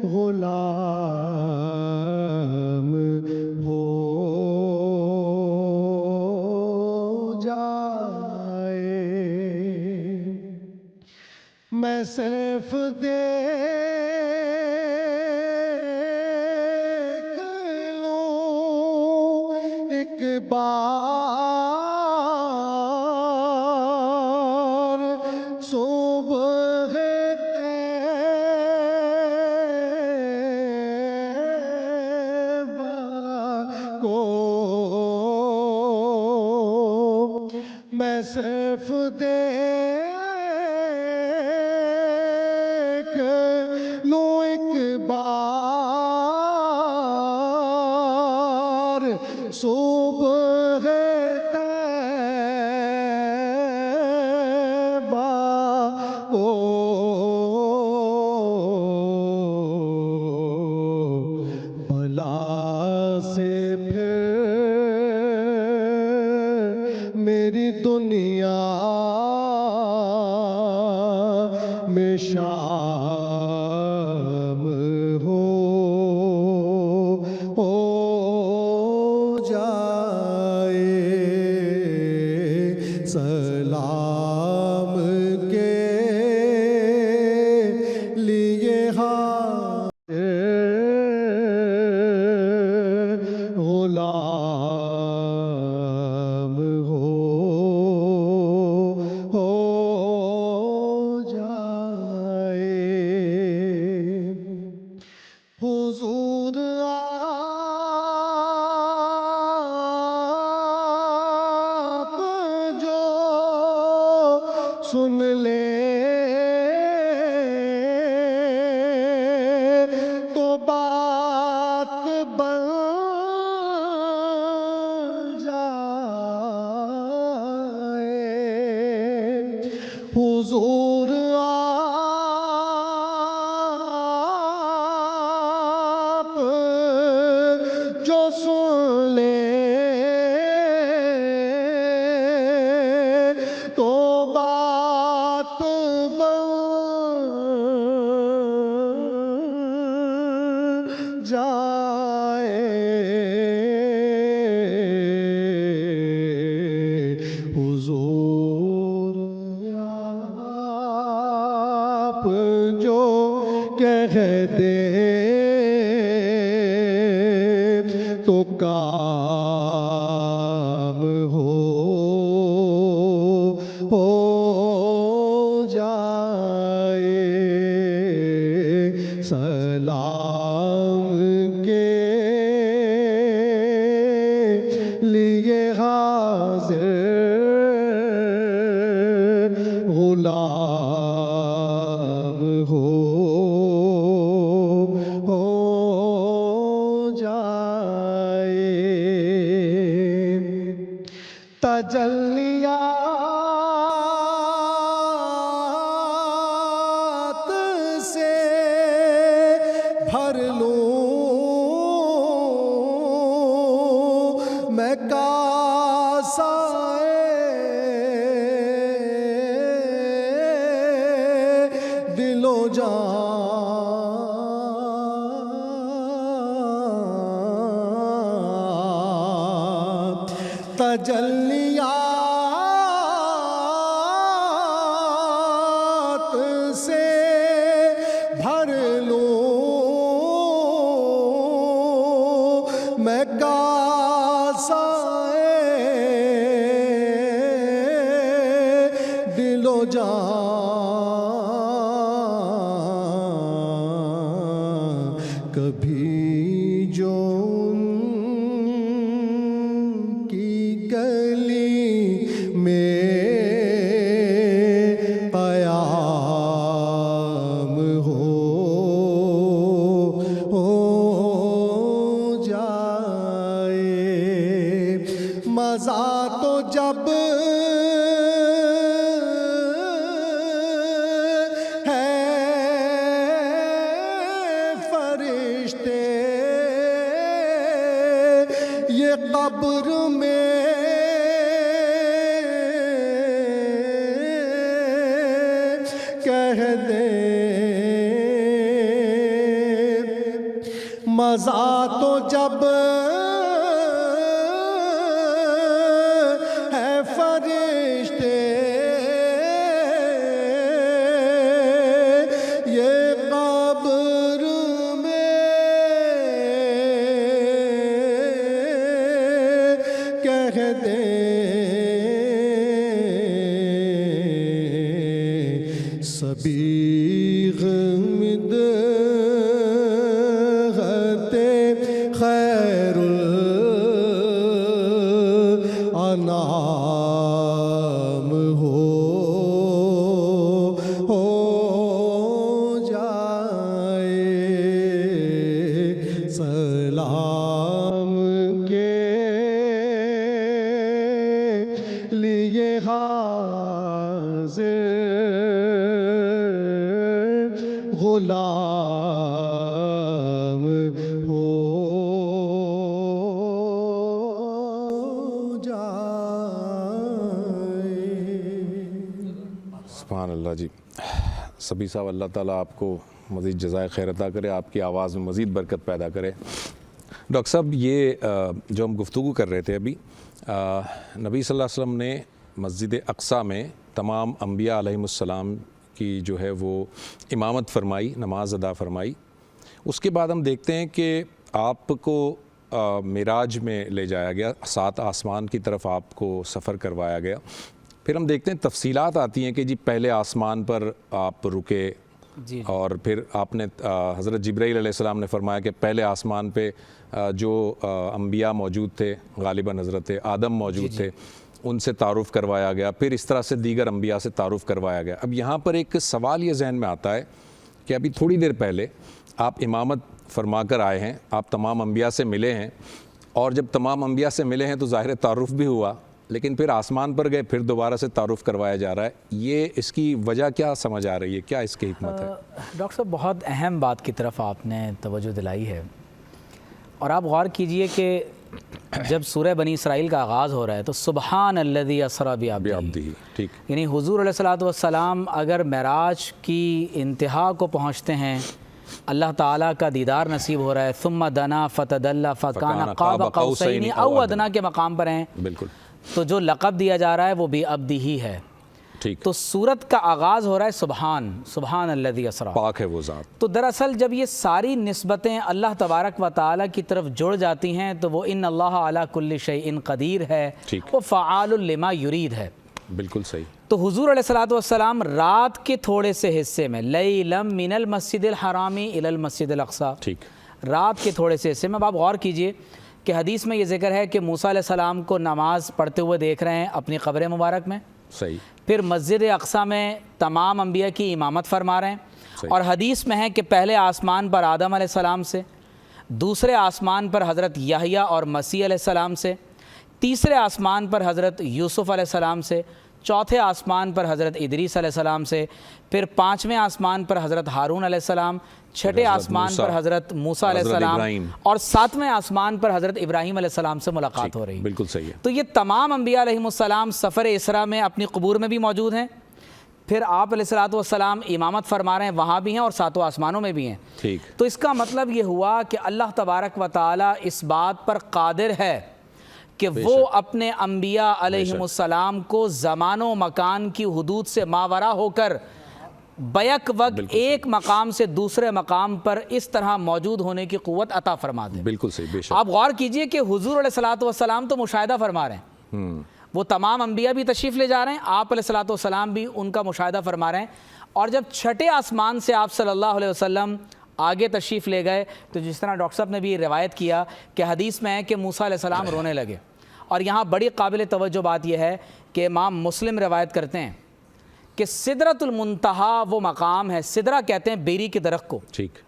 غلام ہو جائے میں صرف دیکھ لوں ایک بار صبح کو میں صرف دیکھ لوں ایک بار صبح طیبہ کو بلا سے پھر میری دنیا میں شام ہو جائے سلام کے لیے غلام ہو جائے حضور آپ جو سن لے تو بات بن جائے حضور آپ جو سن لے تو بات بن جائے حضور آپ جو کہتے تو کام ہو جائے سلام کے لیے حاضر غلام ہو جائے تجلیات سے بھر لوں میں کاسائے دل و جان تجلیات سے بھر لوں میں کاسائے دل و جان کبھی جو ان کی گلی میں قیام ہو جائے یہ قبر میں کہہ دے مزہ تو جب ہے فرشتے یہ قبر میں کہہ دے سبیغ مدحت خیر الانام ہو جائے سلام کے لیے حاضر غلام ہو جائے. سبحان اللہ جی. سبھی صاحب اللہ تعالیٰ آپ کو مزید جزائے خیر عطا کرے, آپ کی آواز میں مزید برکت پیدا کرے. ڈاکٹر صاحب یہ جو ہم گفتگو کر رہے تھے ابھی, نبی صلی اللہ علیہ وسلم نے مسجد اقصیٰ میں تمام انبیاء علیہم السلام کی جو ہے وہ امامت فرمائی, نماز ادا فرمائی. اس کے بعد ہم دیکھتے ہیں کہ آپ کو معراج میں لے جایا گیا, 7 آسمان کی طرف آپ کو سفر کروایا گیا. پھر ہم دیکھتے ہیں تفصیلات آتی ہیں کہ جی پہلے آسمان پر آپ رکے جی اور پھر آپ نے حضرت جبرائیل علیہ السلام نے فرمایا کہ پہلے آسمان پہ جو انبیاء موجود تھے, غالباً حضرت آدم موجود تھے, ان سے تعارف کروایا گیا. پھر اس طرح سے دیگر انبیاء سے تعارف کروایا گیا. اب یہاں پر ایک سوال یہ ذہن میں آتا ہے کہ ابھی تھوڑی دیر پہلے آپ امامت فرما کر آئے ہیں, آپ تمام انبیاء سے ملے ہیں, اور جب تمام انبیاء سے ملے ہیں تو ظاہر تعارف بھی ہوا, لیکن پھر آسمان پر گئے, پھر دوبارہ سے تعارف کروایا جا رہا ہے. یہ اس کی وجہ کیا سمجھ آ رہی ہے, کیا اس کی حکمت ہے؟ ڈاکٹر صاحب بہت اہم بات کی طرف آپ نے توجہ دلائی ہے, اور آپ غور کیجئے کہ جب سورہ بنی اسرائیل کا آغاز ہو رہا ہے تو سبحان الذی اسری بعبدہ, ٹھیک, یعنی حضور علیہ الصلوۃ والسلام اگر معراج کی انتہا کو پہنچتے ہیں, اللہ تعالیٰ کا دیدار نصیب ہو رہا ہے, ثم دنا فتدلی فکان قاب قوسین او ادنیٰ کے مقام پر ہیں, بالکل, تو جو لقب دیا جا رہا ہے وہ بعبدہ ہی ہے. ٹھیک, تو سورت کا آغاز ہو رہا ہے سبحان الذی اسری, پاک ہے وہ ذات. تو دراصل جب یہ ساری نسبتیں اللہ تبارک و تعالیٰ کی طرف جڑ جاتی ہیں تو وہ ان اللہ علی کل شیء قدیر ہے, وہ فعال لما یرید ہے. بالکل صحیح. تو حضور علیہ الصلوۃ والسلام رات کے تھوڑے سے حصے میں, لیلا من المسجد الحرام الی المسجد الاقصی, ٹھیک, رات کے تھوڑے سے حصے میں, آپ غور کیجئے کہ حدیث میں یہ ذکر ہے کہ موسیٰ علیہ السلام کو نماز پڑھتے ہوئے دیکھ رہے ہیں اپنی قبر مبارک میں, صحیح, پھر مسجد اقصیٰ میں تمام انبیاء کی امامت فرما رہے ہیں, اور حدیث میں ہے کہ پہلے آسمان پر آدم علیہ السلام سے, دوسرے آسمان پر حضرت یحییٰ اور مسیح علیہ السلام سے, تیسرے آسمان پر حضرت یوسف علیہ السلام سے, چوتھے آسمان پر حضرت ادریس علیہ السلام سے, پھر 5ویں آسمان پر حضرت ہارون علیہ السلام, چھٹے آسمان پر حضرت موسیٰ علیہ السلام, اور 7ویں آسمان پر حضرت ابراہیم علیہ السلام سے ملاقات ہو رہی ہے. بالکل صحیح ہے. تو یہ تمام انبیاء علیہم السلام سفر اسراء میں اپنی قبور میں بھی موجود ہیں, پھر آپ علیہ الصلوۃ والسلام امامت فرما رہے ہیں وہاں بھی ہیں, اور 7 آسمانوں میں بھی ہیں. ٹھیک, تو اس کا مطلب یہ ہوا کہ اللہ تبارک و تعالی اس بات پر قادر ہے کہ وہ اپنے انبیاء علیہم السلام کو زمان و مکان کی حدود سے ماورا ہو کر بیک وقت ایک مقام سے دوسرے مقام پر اس طرح موجود ہونے کی قوت عطا فرما دے. بالکل صحیح, بے شک. آپ غور کیجئے کہ حضور علیہ الصلوۃ والسلام تو مشاہدہ فرما رہے ہیں, وہ تمام انبیاء بھی تشریف لے جا رہے ہیں, آپ علیہ الصلوۃ والسلام بھی ان کا مشاہدہ فرما رہے ہیں, اور جب چھٹے آسمان سے آپ صلی اللہ علیہ وسلم آگے تشریف لے گئے تو جس طرح ڈاکٹر صاحب نے بھی روایت کیا کہ حدیث میں ہے کہ موسیٰ علیہ السلام رونے لگے. اور یہاں بڑی قابل توجہ بات یہ ہے کہ امام مسلم روایت کرتے ہیں کہ سدرۃ المنتہا وہ مقام ہے, سدرہ کہتے ہیں بیری کے درخت کو. ٹھیک,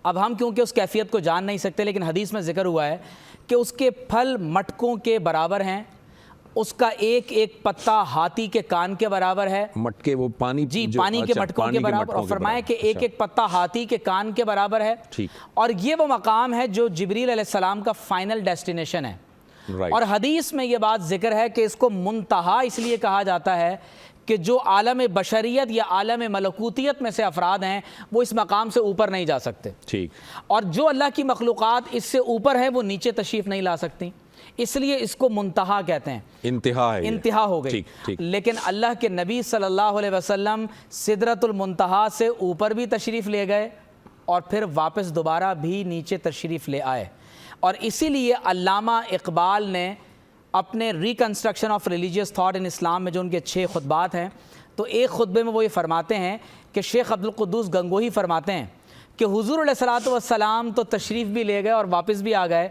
اب ہم کیونکہ اس کیفیت کو جان نہیں سکتے, لیکن حدیث میں ذکر ہوا ہے کہ اس کے پھل مٹکوں کے برابر ہیں, اس کا ایک ایک پتا ہاتھی کے کان کے برابر ہے. مٹکے وہ پانی جی پانی کے مٹکوں کے برابر, اور فرمایا کہ ایک ایک پتا ہاتھی کے کان کے برابر ہے. اور یہ وہ مقام ہے جو جبریل علیہ السلام کا فائنل ڈیسٹینیشن ہے. اور حدیث میں یہ بات ذکر ہے کہ اس کو منتہا اس لیے کہا جاتا ہے کہ جو عالم بشریت یا عالم ملکوتیت میں سے افراد ہیں وہ اس مقام سے اوپر نہیں جا سکتے. اور جو اللہ کی مخلوقات اس سے اوپر ہیں وہ نیچے تشریف نہیں لا سکتی, اس لیے اس کو منتہا کہتے ہیں. انتہا ہے, انتہا ہو گئی. لیکن اللہ کے نبی صلی اللہ علیہ وسلم سدرۃ المنتہا سے اوپر بھی تشریف لے گئے اور پھر واپس دوبارہ بھی نیچے تشریف لے آئے. اور اسی لیے علامہ اقبال نے اپنے reconstruction of religious thought in Islam میں جو ان کے 6 خطبات ہیں, تو ایک خطبے میں وہ یہ فرماتے ہیں کہ شیخ عبدالقدوس گنگوہی فرماتے ہیں کہ حضور علیہ الصلوۃ والسلام تو تشریف بھی لے گئے اور واپس بھی آ گئے,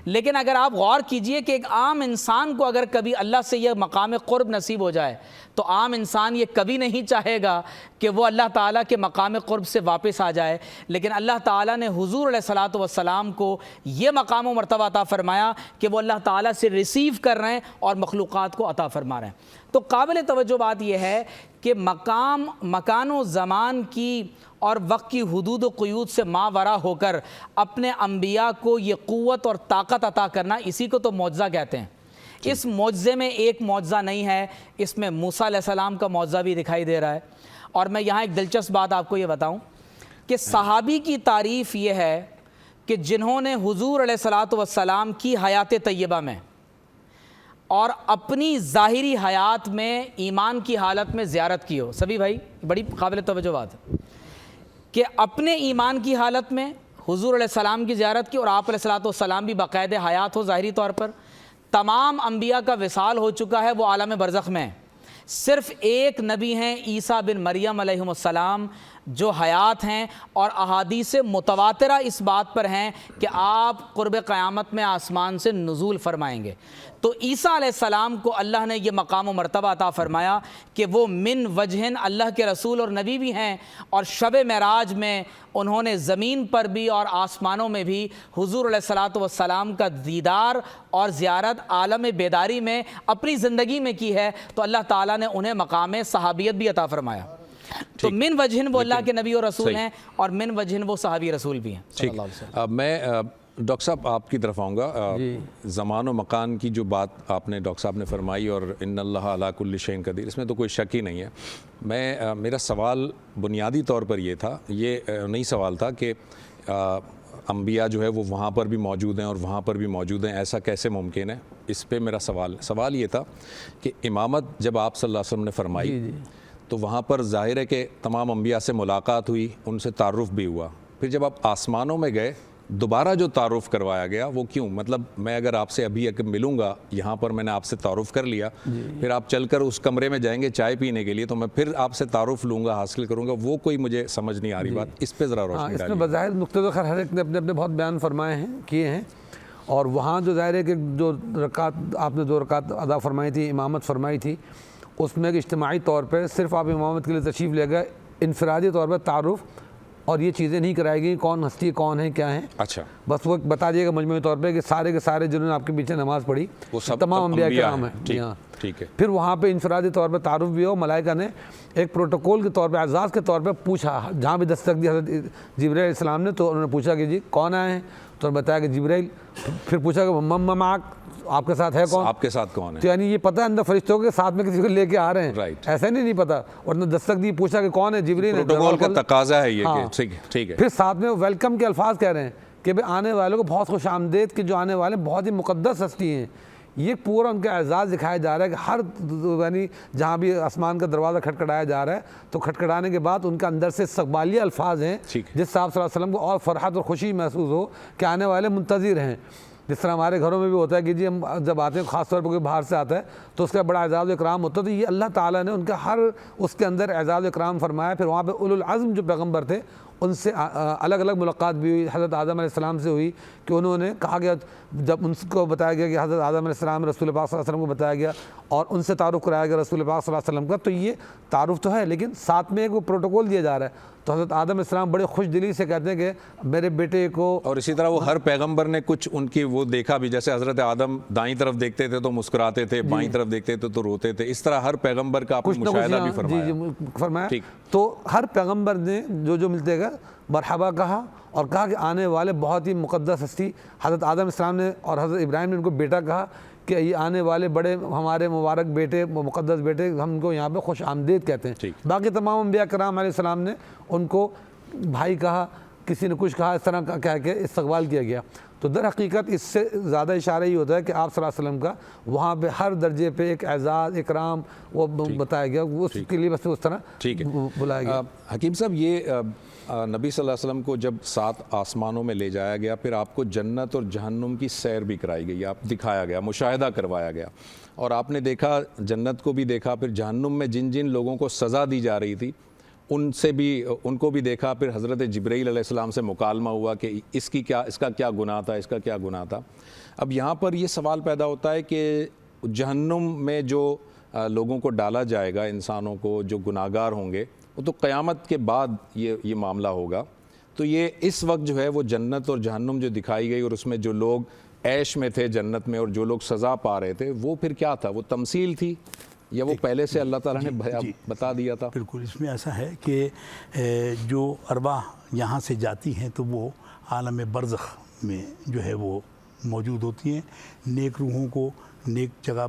لیکن اگر آپ غور کیجئے کہ ایک عام انسان کو اگر کبھی اللہ سے یہ مقام قرب نصیب ہو جائے تو عام انسان یہ کبھی نہیں چاہے گا کہ وہ اللہ تعالیٰ کے مقام قرب سے واپس آ جائے. لیکن اللہ تعالیٰ نے حضور علیہ الصلوۃ والسلام کو یہ مقام و مرتبہ عطا فرمایا کہ وہ اللہ تعالیٰ سے ریسیو کر رہے ہیں اور مخلوقات کو عطا فرما رہے ہیں. تو قابل توجہ بات یہ ہے کہ مکان و زمان کی اور وقت کی حدود و قیود سے ماورا ہو کر اپنے انبیاء کو یہ قوت اور طاقت عطا کرنا, اسی کو تو معجزہ کہتے ہیں. اس معجزے میں ایک معجزہ نہیں ہے, اس میں موسیٰ علیہ السلام کا معجزہ بھی دکھائی دے رہا ہے. اور میں یہاں ایک دلچسپ بات آپ کو یہ بتاؤں کہ صحابی کی تعریف یہ ہے کہ جنہوں نے حضور علیہ الصلوۃ والسلام کی حیات طیبہ میں اور اپنی ظاہری حیات میں ایمان کی حالت میں زیارت کی ہو, سبھی بھائی بڑی قابل توجہ بات ہے کہ اپنے ایمان کی حالت میں حضور علیہ السلام کی زیارت کی اور آپ علیہ الصلوۃ والسلام بھی باقاعدہ حیات ہو ظاہری طور پر. تمام انبیاء کا وصال ہو چکا ہے, وہ عالم برزخ میں. صرف ایک نبی ہیں عیسیٰ بن مریم علیہ السلام جو حیات ہیں, اور احادیث متواترہ اس بات پر ہیں کہ آپ قرب قیامت میں آسمان سے نزول فرمائیں گے. تو عیسیٰ علیہ السلام کو اللہ نے یہ مقام و مرتبہ عطا فرمایا کہ وہ من وجہن اللہ کے رسول اور نبی بھی ہیں, اور شب معراج میں انہوں نے زمین پر بھی اور آسمانوں میں بھی حضور علیہ الصلوۃ والسلام کا دیدار اور زیارت عالم بیداری میں اپنی زندگی میں کی ہے. تو اللہ تعالیٰ نے انہیں مقام صحابیت بھی عطا فرمایا. تو من وجہن وہ اللہ کے نبی اور رسول ہیں, اور من وجہن وہ صحابی رسول بھی ہیں. ٹھیک, میں ڈاکٹر صاحب آپ کی طرف آؤں گا. زمان و مکان کی جو بات آپ نے ڈاکٹر صاحب نے فرمائی, اور ان اللہ علی کل شیء قدیر, اس میں تو کوئی شک ہی نہیں ہے. میرا سوال بنیادی طور پر یہ تھا, یہ نہیں سوال تھا کہ انبیاء جو ہے وہ وہاں پر بھی موجود ہیں اور وہاں پر بھی موجود ہیں, ایسا کیسے ممکن ہے. اس پہ میرا سوال یہ تھا کہ امامت جب آپ صلی اللہ علیہ وسلم نے فرمائی تو وہاں پر ظاہر ہے کہ تمام انبیاء سے ملاقات ہوئی, ان سے تعارف بھی ہوا. پھر جب آپ آسمانوں میں گئے دوبارہ جو تعارف کروایا گیا وہ کیوں؟ مطلب میں اگر آپ سے ابھی ملوں گا, یہاں پر میں نے آپ سے تعارف کر لیا, پھر آپ چل کر اس کمرے میں جائیں گے چائے پینے کے لیے, تو میں پھر آپ سے تعارف لوں گا, حاصل کروں گا, وہ کوئی مجھے سمجھ نہیں آ رہی بات. اس پہ ذرا روشنی ڈالیے. اس میں بظاہر نقطے تو خیر ہر ایک نے اپنے اپنے بہت بیان فرمائے ہیں, کیے ہیں. اور وہاں جو ظاہر ہے کہ جو رکعت آپ نے 2 رکعت ادا فرمائی تھی, امامت فرمائی تھی, اس میں کہ اجتماعی طور پہ صرف آپ امامت کے لیے تشریف لے گئے, انفرادی طور پر تعارف اور یہ چیزیں نہیں کرائی گئی کون ہستی کون ہے کیا ہیں. اچھا, بس وہ بتا دیے گا مجموعی طور پہ کہ سارے کے سارے جنہوں نے آپ کے پیچھے نماز پڑھی وہ سب تمام انبیاء کرام ہیں. ٹھیک ہے. پھر وہاں پہ انفرادی طور پہ تعارف بھی ہو, ملائکہ نے ایک پروٹوکول کے طور پہ اعزاز کے طور پہ پوچھا, جہاں بھی دستک دی حضرت جبرائیل علیہ السلام نے, تو انہوں نے پوچھا کہ جی کون آئے ہیں, تو انہوں نے بتایا کہ جبرائیل. پھر پوچھا کہ معاک, آپ کے ساتھ ہے کون, آپ کے ساتھ کون ہے. تو یعنی یہ پتہ ہے اندر فرشتوں کے ساتھ میں کسی کو لے کے آ رہے ہیں, ایسا نہیں پتا. اور انہوں نے دستک دی, پوچھا کہ کون ہے, جبرائیل. پروٹوکول کا تقاضا ہے یہ کہ ٹھیک ہے. پھر ساتھ میں ویلکم کے الفاظ کہہ رہے ہیں کہ بھئی آنے والوں کو بہت خوش آمدید, کہ جو آنے والے بہت ہی مقدس ہستی ہیں. یہ پورا ان کا اعزاز دکھایا جا رہا ہے کہ ہر یعنی جہاں بھی آسمان کا دروازہ کھٹکھٹایا جا رہا ہے, تو کھٹکھٹانے کے بعد ان کا اندر سے استقبالیہ الفاظ ہیں جس سے آپ صلی اللہ علیہ وسلم کو اور فرحت اور خوشی محسوس ہو کہ آنے والے منتظر ہیں. جس طرح ہمارے گھروں میں بھی ہوتا ہے کہ جی ہم جب آتے ہیں, خاص طور پر کوئی باہر سے آتا ہے تو اس کا بڑا اعزاز و اکرام ہوتا ہے. تو یہ اللہ تعالیٰ نے ان کا ہر اس کے اندر اعزاز و اکرام فرمایا. پھر وہاں پہ اولو العزم جو پیغمبر تھے ان سے الگ الگ ملاقات بھی ہوئی، حضرت آدم علیہ السلام سے ہوئی کہ انہوں نے کہا گیا، جب ان کو بتایا گیا کہ حضرت آدم علیہ السلام رسول پاک صلی اللہ علیہ وسلم کو بتایا گیا اور ان سے تعارف کرایا گیا رسول پاک صلی اللہ علیہ وسلم کا، تو یہ تعارف تو ہے لیکن ساتھ میں ایک وہ پروٹوکول دیا جا رہا ہے. تو حضرت آدم علیہ السلام بڑے خوش دلی سے کہتے ہیں کہ میرے بیٹے کو، اور اسی طرح وہ ہر پیغمبر نے کچھ ان کی وہ دیکھا بھی، جیسے حضرت آدم دائیں طرف دیکھتے تھے تو مسکراتے تھے، بائیں طرف دیکھتے تھے تو روتے تھے، اس طرح ہر پیغمبر کا اپنا مشاہدہ بھی فرمایا. تو ہر پیغمبر نے جو ملتے گئے مرحبا کہا اور کہا کہ آنے والے بہت ہی مقدس ہستی، حضرت آدم علیہ السلام نے اور حضرت ابراہیم نے ان کو بیٹا کہا کہ یہ آنے والے بڑے ہمارے مبارک بیٹے، مقدس بیٹے، ہم ان کو یہاں پہ خوش آمدید کہتے ہیں. باقی تمام انبیاء کرام علیہ السلام نے ان کو بھائی کہا، کسی نے کچھ کہا، اس طرح کہہ کے استقبال کیا گیا. تو در حقیقت اس سے زیادہ اشارہ یہ ہوتا ہے کہ آپ صلی اللہ علیہ وسلم کا وہاں پہ ہر درجے پہ ایک اعزاز، اکرام وہ بتایا گیا، اس کے لیے بس اس طرح بلایا گیا. حکیم صاحب، یہ نبی صلی اللہ علیہ وسلم کو جب 7 آسمانوں میں لے جایا گیا، پھر آپ کو جنت اور جہنم کی سیر بھی کرائی گئی، آپ دکھایا گیا، مشاہدہ کروایا گیا، اور آپ نے دیکھا، جنت کو بھی دیکھا، پھر جہنم میں جن جن لوگوں کو سزا دی جا رہی تھی ان کو بھی دیکھا. پھر حضرت جبرائیل علیہ السلام سے مکالمہ ہوا کہ اس کا کیا گناہ تھا، اس کا کیا گناہ تھا. اب یہاں پر یہ سوال پیدا ہوتا ہے کہ جہنم میں جو لوگوں کو ڈالا جائے گا، انسانوں کو جو گناہگار ہوں گے، وہ تو قیامت کے بعد یہ معاملہ ہوگا. تو یہ اس وقت جو ہے وہ جنت اور جہنم جو دکھائی گئی، اور اس میں جو لوگ عیش میں تھے جنت میں اور جو لوگ سزا پا رہے تھے، وہ پھر کیا تھا؟ وہ تمثیل تھی یا وہ پہلے سے اللہ تعالیٰ نے بتا دیا تھا؟ بالکل، اس میں ایسا ہے کہ جو ارواح یہاں سے جاتی ہیں تو وہ عالم برزخ میں جو ہے وہ موجود ہوتی ہیں. نیک روحوں کو نیک جگہ،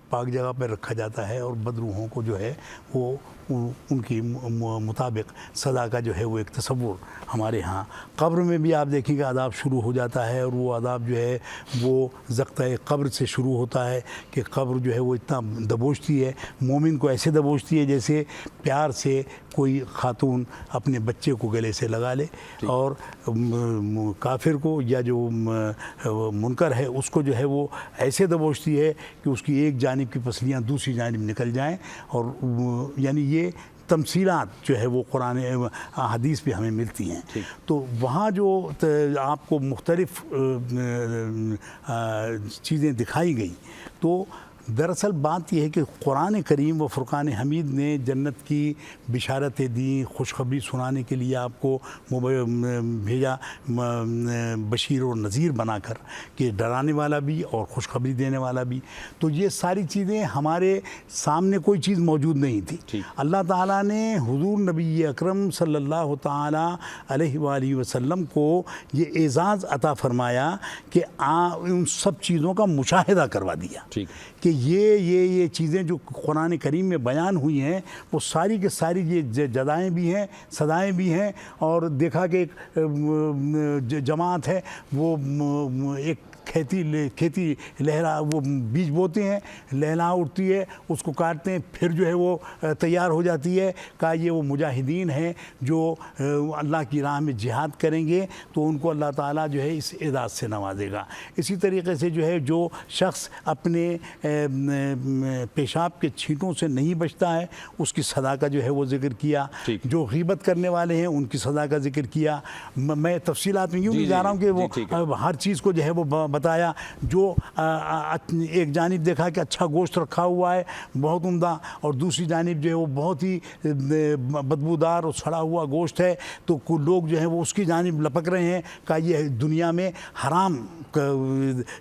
پاک جگہ پر رکھا جاتا ہے، اور بد روحوں کو جو ہے وہ ان کی مطابق سزا کا جو ہے وہ ایک تصور ہمارے ہاں. قبر میں بھی آپ دیکھیں گے عذاب شروع ہو جاتا ہے، اور وہ عذاب جو ہے وہ ذقتہ قبر سے شروع ہوتا ہے کہ قبر جو ہے وہ اتنا دبوچتی ہے، مومن کو ایسے دبوچتی ہے جیسے پیار سے کوئی خاتون اپنے بچے کو گلے سے لگا لے، اور کافر کو یا جو منکر ہے اس کو جو ہے وہ ایسے دبوچتی ہے کہ اس کی ایک جانب کی پسلیاں دوسری جانب نکل جائیں. اور یعنی یہ تمثیلات جو ہے وہ قرآن حدیث پہ ہمیں ملتی ہیں. تو وہاں جو آپ کو مختلف چیزیں دکھائی گئیں، تو دراصل بات یہ ہے کہ قرآن کریم و فرقان حمید نے جنت کی بشارتیں دیں، خوشخبری سنانے کے لیے آپ کو بھیجا بشیر اور نذیر بنا کر، کہ ڈرانے والا بھی اور خوشخبری دینے والا بھی. تو یہ ساری چیزیں ہمارے سامنے کوئی چیز موجود نہیں تھی. اللہ تعالیٰ نے حضور نبی اکرم صلی اللہ تعالیٰ علیہ وآلہ وسلم کو یہ اعزاز عطا فرمایا کہ ان سب چیزوں کا مشاہدہ کروا دیا کہ یہ چیزیں جو قرآن کریم میں بیان ہوئی ہیں وہ ساری کے ساری یہ جزائیں بھی ہیں، سزائیں بھی ہیں. اور دیکھا کہ ایک جماعت ہے، وہ ایک کھیتی لہرا، وہ بیج بوتے ہیں، لہلا اٹھتی ہے، اس کو کاٹتے ہیں، پھر جو ہے وہ تیار ہو جاتی ہے. کہا یہ وہ مجاہدین ہیں جو اللہ کی راہ میں جہاد کریں گے تو ان کو اللہ تعالیٰ جو ہے اس اعزاز سے نوازے گا. اسی طریقے سے جو ہے جو شخص اپنے پیشاب کے چھینٹوں سے نہیں بچتا ہے اس کی سزا کا جو ہے وہ ذکر کیا. جو غیبت کرنے والے ہیں ان کی سزا کا ذکر کیا. میں تفصیلات میں یوں نہیں جا رہا ہوں کہ وہ ہر چیز کو جو ہے وہ بتایا. جو ایک جانب دیکھا کہ اچھا گوشت رکھا ہوا ہے بہت عمدہ، اور دوسری جانب جو ہے وہ بہت ہی بدبودار اور سڑا ہوا گوشت ہے، تو لوگ جو ہیں وہ اس کی جانب لپک رہے ہیں. کہ یہ دنیا میں حرام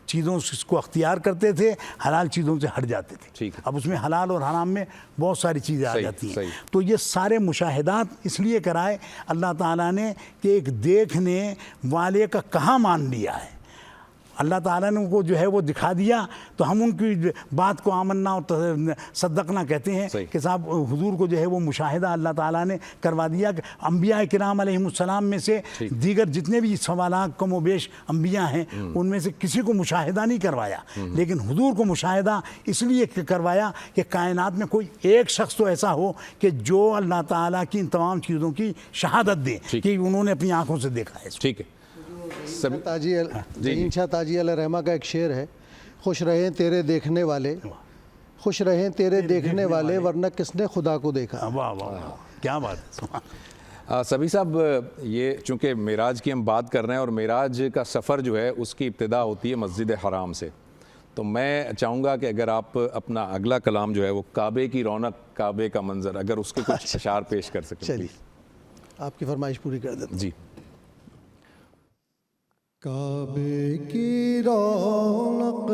چیزوں کو اختیار کرتے تھے، حلال چیزوں سے ہٹ جاتے تھے. اب اس میں حلال اور حرام میں بہت ساری چیزیں آ جاتی ہیں. تو یہ سارے مشاہدات اس لیے کرائے اللہ تعالیٰ نے کہ ایک دیکھنے والے کا کہاں مان لیا ہے. اللہ تعالیٰ نے ان کو جو ہے وہ دکھا دیا تو ہم ان کی بات کو آمنا اور صدقنا کہتے ہیں کہ صاحب حضور کو جو ہے وہ مشاہدہ اللہ تعالیٰ نے کروا دیا. کہ انبیاء کرام علیہ السلام میں سے دیگر جتنے بھی سوالات کم و بیش انبیاء ہیں ان میں سے کسی کو مشاہدہ نہیں کروایا، لیکن حضور کو مشاہدہ اس لیے کروایا کہ کائنات میں کوئی ایک شخص تو ایسا ہو کہ جو اللہ تعالیٰ کی ان تمام چیزوں کی شہادت دے کہ انہوں نے اپنی آنکھوں سے دیکھا ہے. ٹھیک ہے. ذہین شاہ تاجی علیہ رحمہ کا ایک شعر ہے، خوش رہیں تیرے دیکھنے والے، خوش رہیں تیرے دیکھنے والے ورنہ کس نے خدا کو دیکھا. واہ واہ کیا بات ہے. سبھی صاحب یہ چونکہ معراج کی ہم بات کر رہے ہیں اور معراج کا سفر جو ہے اس کی ابتدا ہوتی ہے مسجد حرام سے، تو میں چاہوں گا کہ اگر آپ اپنا اگلا کلام جو ہے وہ کعبے کی رونق، کعبے کا منظر، اگر اس کے کچھ اشعار پیش کر سکیں چلیے آپ کی فرمائش پوری کر دیتے ہیں۔ جی۔ کعبے کی رونق،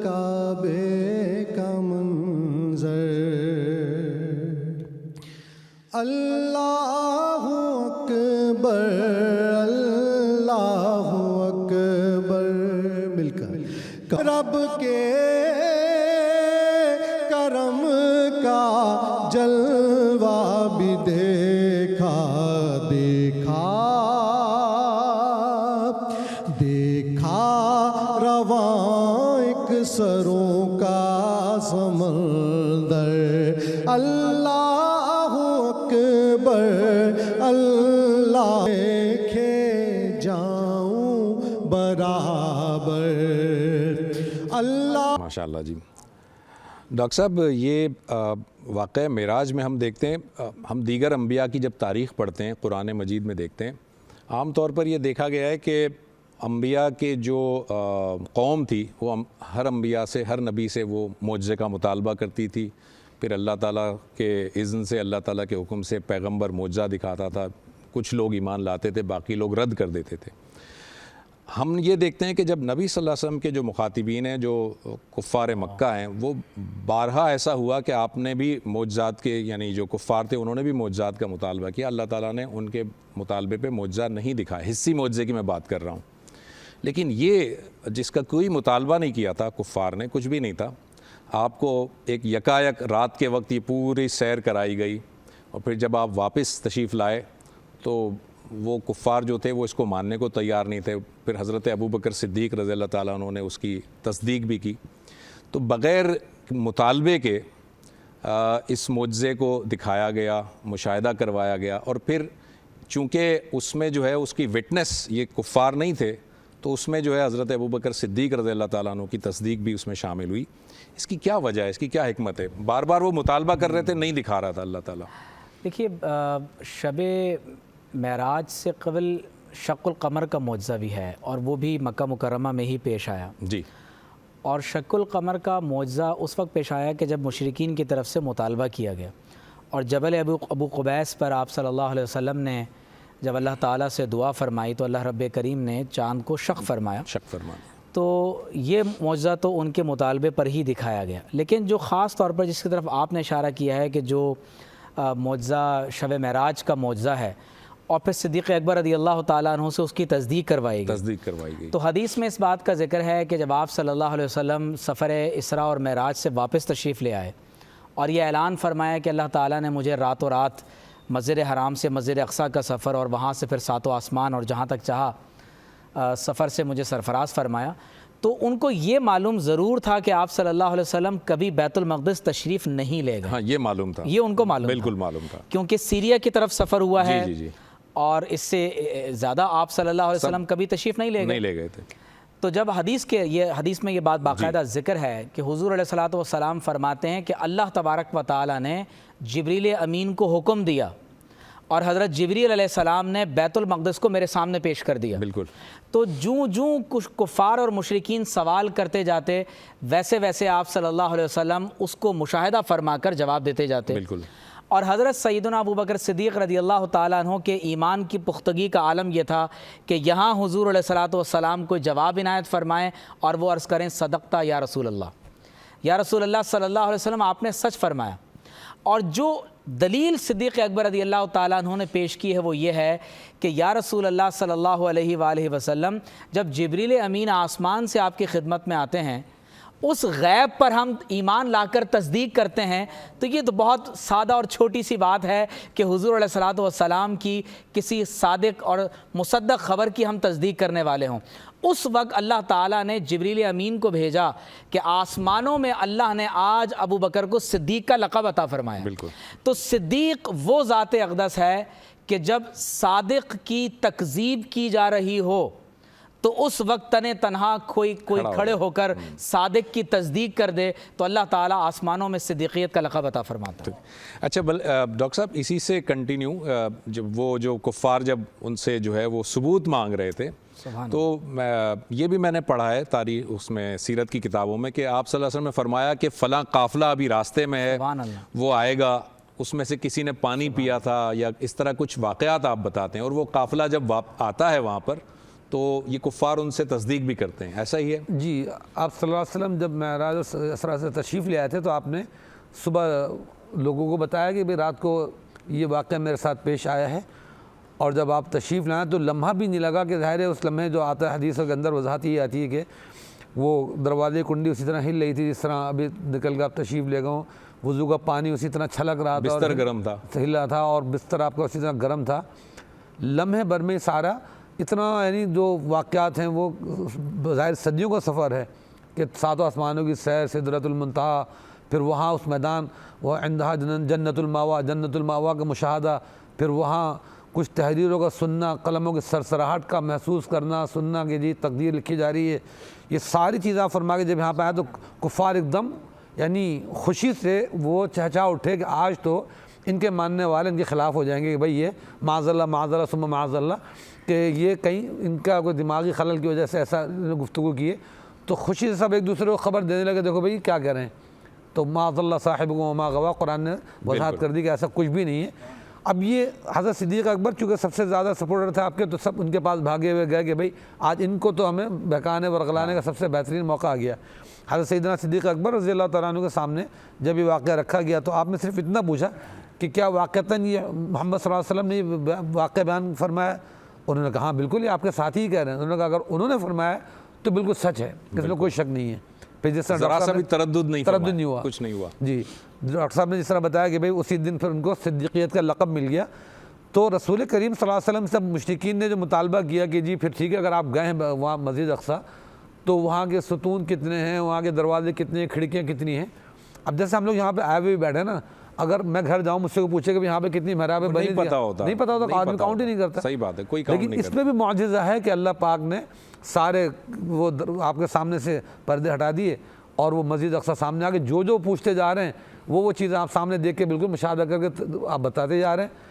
کعبے کا منظر، اللہ اکبر اللہ اکبر، مل کر رب کے کرم کا جلوہ بھی دیکھا رواں ایک سروں کا سمندر، اللہ اکبر اللہ دیکھے جاؤں برابر اللہ۔ ماشاءاللہ جی۔ ڈاکٹر صاحب یہ واقعہ معراج میں ہم دیکھتے ہیں، ہم دیگر انبیاء کی جب تاریخ پڑھتے ہیں قرآن مجید میں دیکھتے ہیں، عام طور پر یہ دیکھا گیا ہے کہ انبیاء کے جو قوم تھی وہ ہر انبیاء سے، ہر نبی سے وہ معجزے کا مطالبہ کرتی تھی، پھر اللہ تعالیٰ کے اذن سے، اللہ تعالیٰ کے حکم سے پیغمبر معجزہ دکھاتا تھا، کچھ لوگ ایمان لاتے تھے، باقی لوگ رد کر دیتے تھے۔ ہم یہ دیکھتے ہیں کہ جب نبی صلی اللہ علیہ وسلم کے جو مخاطبین ہیں، جو کفار مکہ ہیں، وہ بارہا ایسا ہوا کہ آپ نے بھی معجزات کے، یعنی جو کفار تھے انہوں نے بھی معجزات کا مطالبہ کیا، اللہ تعالیٰ نے ان کے مطالبے پہ معجزہ نہیں دکھایا، حصی معجزے کی میں بات کر رہا ہوں۔ لیکن یہ جس کا کوئی مطالبہ نہیں کیا تھا کفار نے، کچھ بھی نہیں تھا، آپ کو ایک یکایک رات کے وقت یہ پوری سیر کرائی گئی، اور پھر جب آپ واپس تشریف لائے تو وہ کفار جو تھے وہ اس کو ماننے کو تیار نہیں تھے، پھر حضرت ابوبکر صدیق رضی اللہ تعالیٰ عنہ نے اس کی تصدیق بھی کی، تو بغیر مطالبے کے اس معجزے کو دکھایا گیا، مشاہدہ کروایا گیا، اور پھر چونکہ اس میں جو ہے اس کی وٹنس یہ کفار نہیں تھے، تو اس میں جو ہے حضرت ابوبکر صدیق رضی اللہ تعالیٰ عنہ کی تصدیق بھی اس میں شامل ہوئی۔ اس کی کیا وجہ ہے، اس کی کیا حکمت ہے؟ بار بار وہ مطالبہ کر رہے تھے، نہیں دکھا رہا تھا اللہ تعالیٰ۔ دیکھیے شب معراج سے قبل شق القمر کا معجزہ بھی ہے، اور وہ بھی مکہ مکرمہ میں ہی پیش آیا جی۔ اور شق القمر کا معجزہ اس وقت پیش آیا کہ جب مشرکین کی طرف سے مطالبہ کیا گیا، اور جبل ابو قبیس پر آپ صلی اللہ علیہ وسلم نے جب اللہ تعالیٰ سے دعا فرمائی تو اللہ رب کریم نے چاند کو شق فرمایا، تو یہ معجزہ تو ان کے مطالبے پر ہی دکھایا گیا۔ لیکن جو خاص طور پر جس کی طرف آپ نے اشارہ کیا ہے کہ جو معجزہ شب معراج کا معجزہ ہے، اور پھر صدیق اکبر رضی اللہ تعالیٰ عنہ سے اس کی تصدیق کروائی گئی، تو حدیث میں اس بات کا ذکر ہے کہ جب آپ صلی اللہ علیہ وسلم سفر اسراء اور معراج سے واپس تشریف لے آئے اور یہ اعلان فرمایا کہ اللہ تعالیٰ نے مجھے راتوں رات مسجد حرام سے مسجد اقصیٰ کا سفر اور وہاں سے پھر ساتوں آسمان اور جہاں تک چاہا سفر سے مجھے سرفراز فرمایا، تو ان کو یہ معلوم ضرور تھا کہ آپ صلی اللہ علیہ وسلم کبھی بیت المقدس تشریف نہیں لے گئے۔ ہاں یہ معلوم تھا، یہ ان کو معلوم بالکل معلوم تھا، کیونکہ سیریا کی طرف سفر ہوا ہے جی اور اس سے زیادہ آپ صلی اللہ علیہ وسلم کبھی تشریف نہیں لے گئے تھے۔ تو جب حدیث میں یہ بات باقاعدہ ذکر ہے کہ حضور علیہ الصلوۃ والسلام فرماتے ہیں کہ اللہ تبارک و تعالیٰ نے جبریل امین کو حکم دیا اور حضرت جبریل علیہ السلام نے بیت المقدس کو میرے سامنے پیش کر دیا۔ بالکل۔ تو جوں کچھ کفار اور مشرکین سوال کرتے جاتے، ویسے ویسے آپ صلی اللہ علیہ وسلم اس کو مشاہدہ فرما کر جواب دیتے جاتے۔ بالکل۔ اور حضرت سیدنا ابوبکر صدیق رضی اللہ تعالیٰ عنہ کے ایمان کی پختگی کا عالم یہ تھا کہ یہاں حضور علیہ الصلوۃ والسلام کو جواب عنایت فرمائیں اور وہ عرض کریں صدقتا یا رسول اللہ، یا رسول اللہ صلی اللہ علیہ وسلم آپ نے سچ فرمایا۔ اور جو دلیل صدیق اکبر رضی اللہ تعالیٰ عنہ نے پیش کی ہے وہ یہ ہے کہ یا رسول اللہ صلی اللہ علیہ وآلہ وسلم، جب جبریل امین آسمان سے آپ کی خدمت میں آتے ہیں، اس غیب پر ہم ایمان لا کر تصدیق کرتے ہیں، تو یہ تو بہت سادہ اور چھوٹی سی بات ہے کہ حضور علیہ الصلوۃ والسلام کی کسی صادق اور مصدق خبر کی ہم تصدیق کرنے والے ہوں۔ اس وقت اللہ تعالیٰ نے جبریل امین کو بھیجا کہ آسمانوں میں اللہ نے آج ابو بکر کو صدیق کا لقب عطا فرمایا۔ بالکل۔ تو صدیق وہ ذات اقدس ہے کہ جب صادق کی تکذیب کی جا رہی ہو تو اس وقت تنے تنہا کوئی کھڑے ہو کر صادق کی تصدیق کر دے تو اللہ تعالیٰ آسمانوں میں صدیقیت کا لقب عطا فرماتا ہے۔ اچھا ڈاکٹر صاحب اسی سے کنٹینیو، جب وہ جو کفار جب ان سے جو ہے وہ ثبوت مانگ رہے تھے تو یہ بھی میں نے پڑھا ہے تاریخ اس میں سیرت کی کتابوں میں کہ آپ صلی اللہ علیہ وسلم نے فرمایا کہ فلاں قافلہ ابھی راستے میں ہے، وہ آئے گا، اس میں سے کسی نے پانی پیا تھا یا اس طرح کچھ واقعات آپ بتاتے ہیں، اور وہ قافلہ جب آتا ہے وہاں پر تو یہ کفار ان سے تصدیق بھی کرتے ہیں، ایسا ہی ہے؟ جی، آپ صلی اللہ علیہ وسلم جب معراج اور اسراء سے تشریف لے آئے تھے تو آپ نے صبح لوگوں کو بتایا کہ بھئی رات کو یہ واقعہ میرے ساتھ پیش آیا ہے، اور جب آپ تشریف لائیں تو لمحہ بھی نہیں لگا کہ ظاہر ہے اس لمحے جو آتا ہے حدیثوں کے اندر وضاحت یہ آتی ہے کہ وہ دروازے کنڈی اسی طرح ہل رہی تھی جس طرح ابھی نکل کے آپ تشریف لے گئے، وضو کا پانی اسی طرح چھلک رہا تھا، بستر گرم تھا، ہل رہا تھا، اور بستر آپ کا اسی طرح گرم تھا۔ لمحے بھر میں سارا اتنا یعنی جو واقعات ہیں وہ ظاہر صدیوں کا سفر ہے کہ ساتوں آسمانوں کی سیر، سدرۃ المنتہا، پھر وہاں اس میدان وہ عندہا جنت الماوا، جنت الماوا کا مشاہدہ، پھر وہاں کچھ تحریروں کا سننا، قلموں کی سرسراہٹ کا محسوس کرنا، سننا کہ جی تقدیر لکھی جا رہی ہے، یہ ساری چیزیں آپ فرما کے جب یہاں پہ آئے تو کفار ایک دم یعنی خوشی سے وہ چہچہا اٹھے کہ آج تو ان کے ماننے والے ان کے خلاف ہو جائیں گے کہ بھئی یہ معاذ اللہ ثم معاذ اللہ، کہ یہ کہیں ان کا کوئی دماغی خلل کی وجہ سے ایسا گفتگو کیے، تو خوشی سے سب ایک دوسرے کو خبر دینے لگے دیکھو بھئی کیا کہہ رہے ہیں، تو معاذ اللہ صاحبکم وما غوا، قرآن نے وضاحت کر دی کہ ایسا کچھ بھی نہیں ہے۔ اب یہ حضرت صدیق اکبر چونکہ سب سے زیادہ سپورٹر تھے آپ کے، تو سب ان کے پاس بھاگے ہوئے گئے کہ بھئی آج ان کو تو ہمیں بہکانے ورغلانے کا سب سے بہترین موقع آ گیا۔ حضرت سیدنا صدیق اکبر رضی اللہ تعالیٰ عنہ کے سامنے جب یہ واقعہ رکھا گیا تو آپ نے صرف اتنا پوچھا کہ کیا واقعتاً یہ محمد صلی اللہ علیہ وسلم نے یہ واقعہ بیان فرمایا؟ انہوں نے کہا ہاں بالکل یہ آپ کے ساتھی ہی کہہ رہے ہیں۔ انہوں نے کہا اگر انہوں نے فرمایا تو بالکل سچ ہے، اس میں کوئی شک نہیں ہے۔ پھر جس طرح ذرا سا بھی تردد نہیں ہوا، کچھ نہیں ہوا۔ جی، ڈاکٹر صاحب نے جس طرح بتایا کہ بھئی اسی دن پھر ان کو صدیقیت کا لقب مل گیا۔ تو رسول کریم صلی اللہ علیہ وسلم سے مشرکین نے جو مطالبہ کیا کہ جی پھر ٹھیک ہے اگر آپ گئے ہیں وہاں مسجد اقصیٰ تو وہاں کے ستون کتنے ہیں، وہاں کے دروازے کتنے ہیں، کھڑکیاں کتنی ہیں۔ اب جیسے ہم لوگ یہاں پہ آئے ہوئے بیٹھے نا، اگر میں گھر جاؤں مجھ سے کو پوچھے کہ یہاں پہ کتنی محرابیں بنی، نہیں پتہ ہوتا آدمی کاؤنٹ ہی نہیں کرتا۔ صحیح بات ہے، کوئی کاؤنٹ نہیں کرتا۔ لیکن اس میں بھی معجزہ ہے کہ اللہ پاک نے سارے وہ آپ کے سامنے سے پردے ہٹا دیے اور وہ مسجد اقصیٰ سامنے آ کے جو پوچھتے جا رہے ہیں وہ چیزیں آپ سامنے دیکھ کے بالکل مشاہدہ کر کے آپ بتاتے جا رہے ہیں۔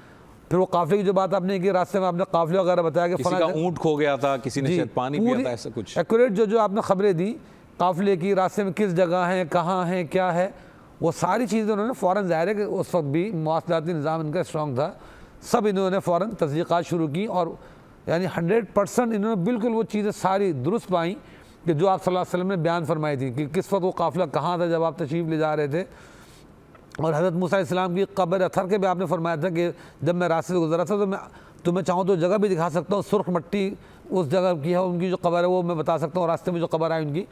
پھر وہ قافلے کی جو بات آپ نے کی، راستے میں آپ نے قافلے وغیرہ بتایا کہ کسی کا اونٹ کھو گیا تھا، کسی نے شاید پانی پیا تھا، ایسا کچھ ایکوریٹ جو آپ نے خبریں دی قافلے کی، راستے میں کس جگہ ہیں، کہاں ہیں، کیا ہے، وہ ساری چیزیں انہوں نے فوراً، ظاہر ہے کہ اس وقت بھی مواصلاتی نظام ان کا اسٹرانگ تھا، سب انہوں نے فوراً تصدیقات شروع کی اور یعنی 100% انہوں نے بالکل وہ چیزیں ساری درست پائیں کہ جو آپ صلی اللہ علیہ وسلم نے بیان فرمائی تھی کہ کس وقت وہ قافلہ کہاں تھا جب آپ تشریف لے جا رہے تھے۔ اور حضرت موسیٰ علیہ السلام کی قبر اثر کے بھی آپ نے فرمایا تھا کہ جب میں راستے سے گزرا تھا تو میں تمہیں چاہوں تو جگہ بھی دکھا سکتا ہوں، سرخ مٹی اس جگہ کی ہے، ان کی جو قبر ہے وہ میں بتا سکتا ہوں، راستے میں جو قبر آئی ان کی۔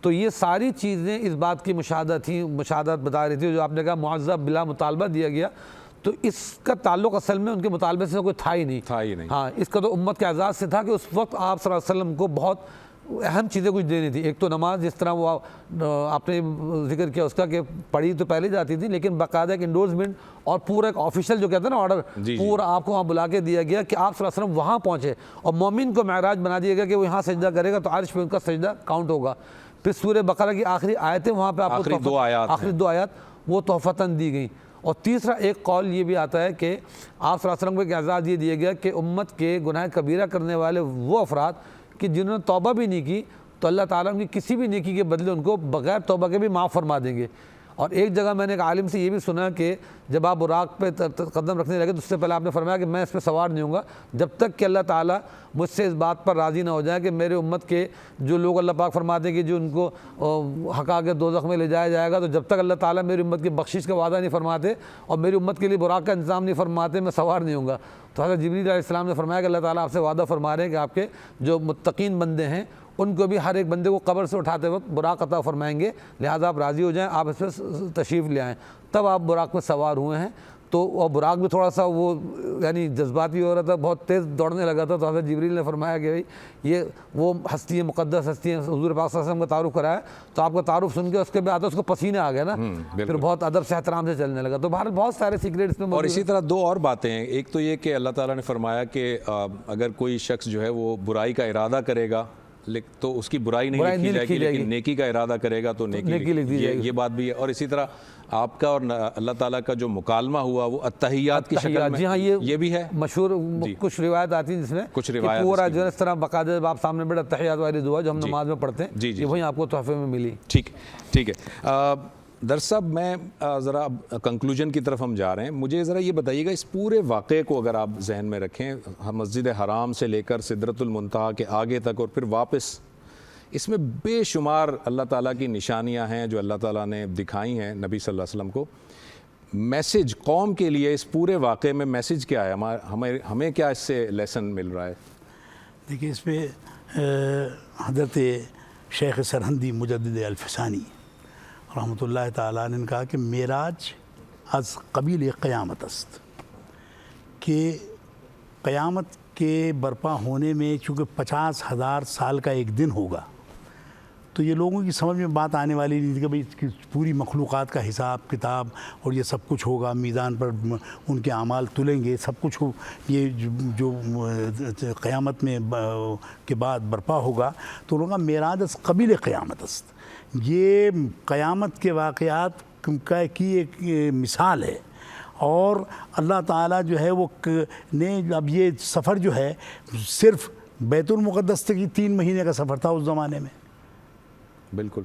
تو یہ ساری چیزیں اس بات کی مشاہدات بتا رہی تھی جو آپ نے کہا معذب بلا مطالبہ دیا گیا، تو اس کا تعلق اصل میں ان کے مطالبے سے کوئی تھا ہی نہیں۔ ہاں، اس کا تو امت کے اعزاز سے تھا کہ اس وقت آپ صلی اللہ علیہ وسلم کو بہت اہم چیزیں کچھ دینی تھی۔ ایک تو نماز، جس طرح وہ آپ نے ذکر کیا اس کا کہ پڑھی تو پہلے جاتی تھی لیکن باقاعدہ ایک انڈورسمنٹ اور پورا ایک آفیشیل جو کہتے ہیں نا آرڈر، پورا آپ کو وہاں بلا کے دیا گیا کہ آپ صلی اللہ علیہ وسلم وہاں پہنچے اور مومن کو معراج بنا دیا گیا کہ وہ یہاں سجدہ کرے گا تو عرش پہ ان کا سجدہ کاؤنٹ ہوگا۔ پھر سورہ بقرہ کی آخری آیتیں وہاں پہ آپ کو آخری دو آیات وہ تحفتاً دی گئیں۔ اور تیسرا ایک قول یہ بھی آتا ہے کہ آپ صلی اللہ علیہ وسلم کو ایک اعزاز یہ دیا گیا کہ امت کے گناہ کبیرہ کرنے والے وہ افراد کہ جنہوں نے توبہ بھی نہیں کی تو اللہ تعالیٰ ان کی کسی بھی نیکی کے بدلے ان کو بغیر توبہ کے بھی معاف فرما دیں گے۔ اور ایک جگہ میں نے ایک عالم سے یہ بھی سنا کہ جب آپ براق پہ قدم رکھنے لگے تو اس سے پہلے آپ نے فرمایا کہ میں اس پہ سوار نہیں ہوں گا جب تک کہ اللہ تعالیٰ مجھ سے اس بات پر راضی نہ ہو جائے کہ میرے امت کے جو لوگ اللہ پاک فرماتے ہیں کہ جو ان کو ہکا کے دوزخ میں لے جایا جائے گا، تو جب تک اللہ تعالیٰ میری امت کی بخشش کا وعدہ نہیں فرماتے اور میری امت کے لیے براق کا انتظام نہیں فرماتے میں سوار نہیں ہوں گا۔ تو حضرت جبریل علیہ السلام نے فرمایا کہ اللہ تعالیٰ آپ سے وعدہ فرما رہے ہیں کہ آپ کے جو متقین بندے ہیں ان کو بھی ہر ایک بندے کو قبر سے اٹھاتے وقت براق عطا فرمائیں گے، لہٰذا آپ راضی ہو جائیں، آپ اس پہ تشریف لے آئیں۔ تب آپ براق میں سوار ہوئے ہیں۔ تو وہ براق بھی تھوڑا سا وہ یعنی جذباتی ہو رہا تھا، بہت تیز دوڑنے لگا تھا، تو حضرت جبریل نے فرمایا کہ بھائی یہ وہ ہستی مقدس ہستی ہے، حضور پاک صلی اللہ علیہ وسلم کا تعارف کرایا، تو آپ کا تعارف سن کے اس کے بعد اس کو پسینے آ گیا نا، پھر بہت ادب سے احترام سے چلنے لگا. تو بہرحال بہت سارے سیکریٹس میں. اور اسی طرح دو اور باتیں ہیں. ایک تو یہ کہ اللہ تعالیٰ نے فرمایا کہ اگر کوئی شخص جو ہے وہ برائی کا ارادہ کرے گا تو اس کی برائی نہیں لکھی جائے گی، لیکن نیکی کا ارادہ کرے گا تو نیکی لکھی جائے گی. یہ بات بھی ہے. اور اسی طرح آپ کا اور اللہ تعالیٰ کا جو مکالمہ ہوا وہ التحیات کی شکل میں. جی ہاں، یہ بھی ہے مشہور. کچھ روایت آتی ہیں جس میں کچھ روایت پورا جو اس طرح باقاعدہ آپ سامنے بیٹھا التحیات والی دعا جو ہم نماز میں پڑھتے ہیں، یہ وہیں آپ کو تحفے میں ملی. ٹھیک ہے. درس صاحب میں ذرا کنکلوژن کی طرف ہم جا رہے ہیں. مجھے ذرا یہ بتائیے گا اس پورے واقعے کو اگر آپ ذہن میں رکھیں، مسجد حرام سے لے کر سدرۃ المنتہا کے آگے تک اور پھر واپس، اس میں بے شمار اللہ تعالیٰ کی نشانیاں ہیں جو اللہ تعالیٰ نے دکھائی ہیں نبی صلی اللہ علیہ وسلم کو. میسج قوم کے لیے اس پورے واقعے میں میسج کیا ہے؟ ہمیں کیا اس سے لیسن مل رہا ہے؟ دیکھیے اس پہ حضرت شیخ سرہندی مجدد الفسانی رحمۃ اللہ تعالیٰ نے کہا کہ معراج از قبیل قیامت است، کہ قیامت کے برپا ہونے میں چونکہ 50,000 سال کا ایک دن ہوگا، تو یہ لوگوں کی سمجھ میں بات آنے والی نہیں تھی کہ بھئی پوری مخلوقات کا حساب کتاب اور یہ سب کچھ ہوگا، میزان پر ان کے اعمال تلیں گے، سب کچھ یہ جو قیامت میں کے بعد برپا ہوگا. تو انہوں نے کہا معراج از قبیل قیامت است، یہ قیامت کے واقعات کی ایک مثال ہے. اور اللہ تعالیٰ جو ہے وہ نے اب یہ سفر جو ہے صرف بیت المقدس کی 3 مہینے کا سفر تھا اس زمانے میں. بالکل.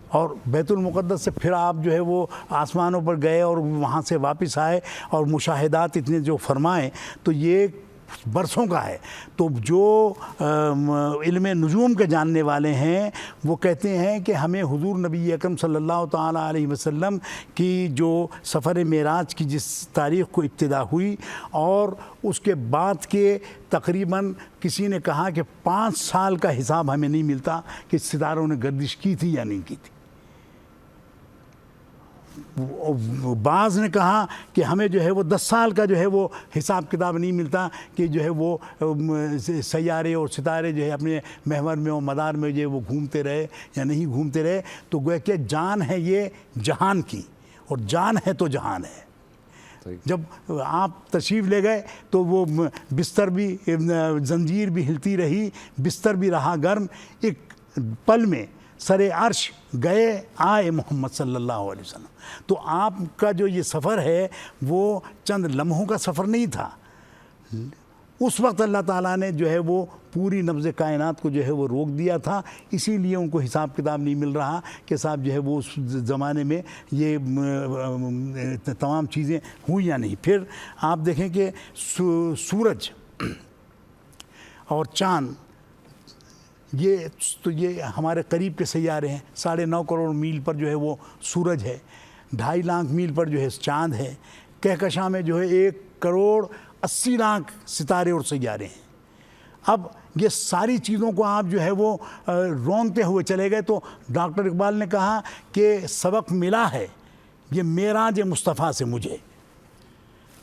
اور بیت المقدس سے پھر آپ جو ہے وہ آسمانوں پر گئے اور وہاں سے واپس آئے اور مشاہدات اتنے جو فرمائے، تو یہ برسوں کا ہے. تو جو علم نجوم کے جاننے والے ہیں وہ کہتے ہیں کہ ہمیں حضور نبی اکرم صلی اللہ تعالیٰ علیہ وسلم کی جو سفر معراج کی جس تاریخ کو ابتدا ہوئی اور اس کے بعد کے تقریباً کسی نے کہا کہ 5 سال کا حساب ہمیں نہیں ملتا کہ ستاروں نے گردش کی تھی یا نہیں کی تھی. بعض نے کہا کہ ہمیں جو ہے وہ 10 سال کا جو ہے وہ حساب کتاب نہیں ملتا کہ جو ہے وہ سیارے اور ستارے جو ہے اپنے محور میں اور مدار میں جو ہے وہ گھومتے رہے یا نہیں گھومتے رہے. تو گویا کہ جان ہے یہ جہان کی، اور جان ہے تو جہان ہے. جب آپ تشریف لے گئے تو وہ بستر بھی، زنجیر بھی ہلتی رہی، بستر بھی رہا گرم. ایک پل میں سر عرش گئے آئے محمد صلی اللہ علیہ وسلم. تو آپ کا جو یہ سفر ہے وہ چند لمحوں کا سفر نہیں تھا. اس وقت اللہ تعالیٰ نے جو ہے وہ پوری نبض کائنات کو جو ہے وہ روک دیا تھا. اسی لیے ان کو حساب کتاب نہیں مل رہا کہ صاحب جو ہے وہ اس زمانے میں یہ تمام چیزیں ہوئی یا نہیں. پھر آپ دیکھیں کہ سورج اور چاند یہ ہمارے قریب کے سیارے ہیں. 9.5 کروڑ میل پر جو ہے وہ سورج ہے، 2.5 لاکھ میل پر جو ہے چاند ہے، کہکشاں میں جو ہے 1 کروڑ 80 لاکھ ستارے اور سیارے ہیں. اب یہ ساری چیزوں کو آپ جو ہے وہ رونتے ہوئے چلے گئے. تو ڈاکٹر اقبال نے کہا کہ سبق ملا ہے یہ معراج مصطفیٰ سے مجھے،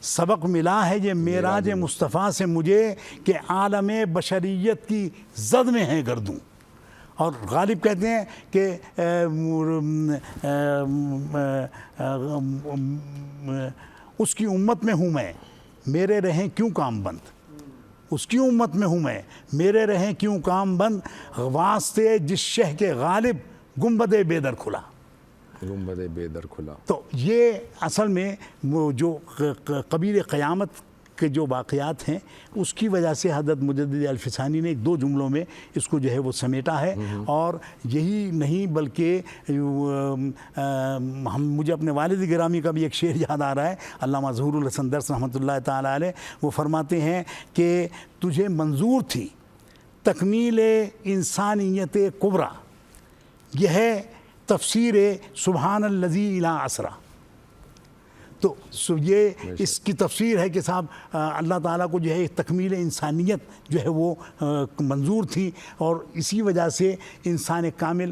سبق ملا ہے یہ معراج مصطفیٰ سے مجھے کہ عالم بشریت کی زد میں ہے گردوں. اور غالب کہتے ہیں کہ اس کی امت میں ہوں میں، میرے رہیں کیوں کام بند. اس کی امت میں ہوں میں، میرے رہیں کیوں کام بند. واسطے جس شہ کے غالب گنبد بے در کھلا. گنبد بے در کھلا. تو یہ اصل میں وہ جو قبیل قیامت کے جو واقعات ہیں اس کی وجہ سے حضرت مجدد الفسانی نے 2 جملوں میں اس کو جو ہے وہ سمیٹا ہے. اور یہی نہیں بلکہ مجھے اپنے والد گرامی کا بھی ایک شعر یاد آ رہا ہے، علامہ ظہور الحسن درس رحمۃ اللہ تعالیٰ علیہ. وہ فرماتے ہیں کہ تجھے منظور تھی تکمیل انسانیت کبریٰ، یہ ہے تفسیر سبحان الذی الی اسریٰ. تو یہ اس کی تفسیر ہے کہ صاحب اللہ تعالیٰ کو جو ہے تکمیل انسانیت جو ہے وہ منظور تھی، اور اسی وجہ سے انسان کامل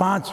5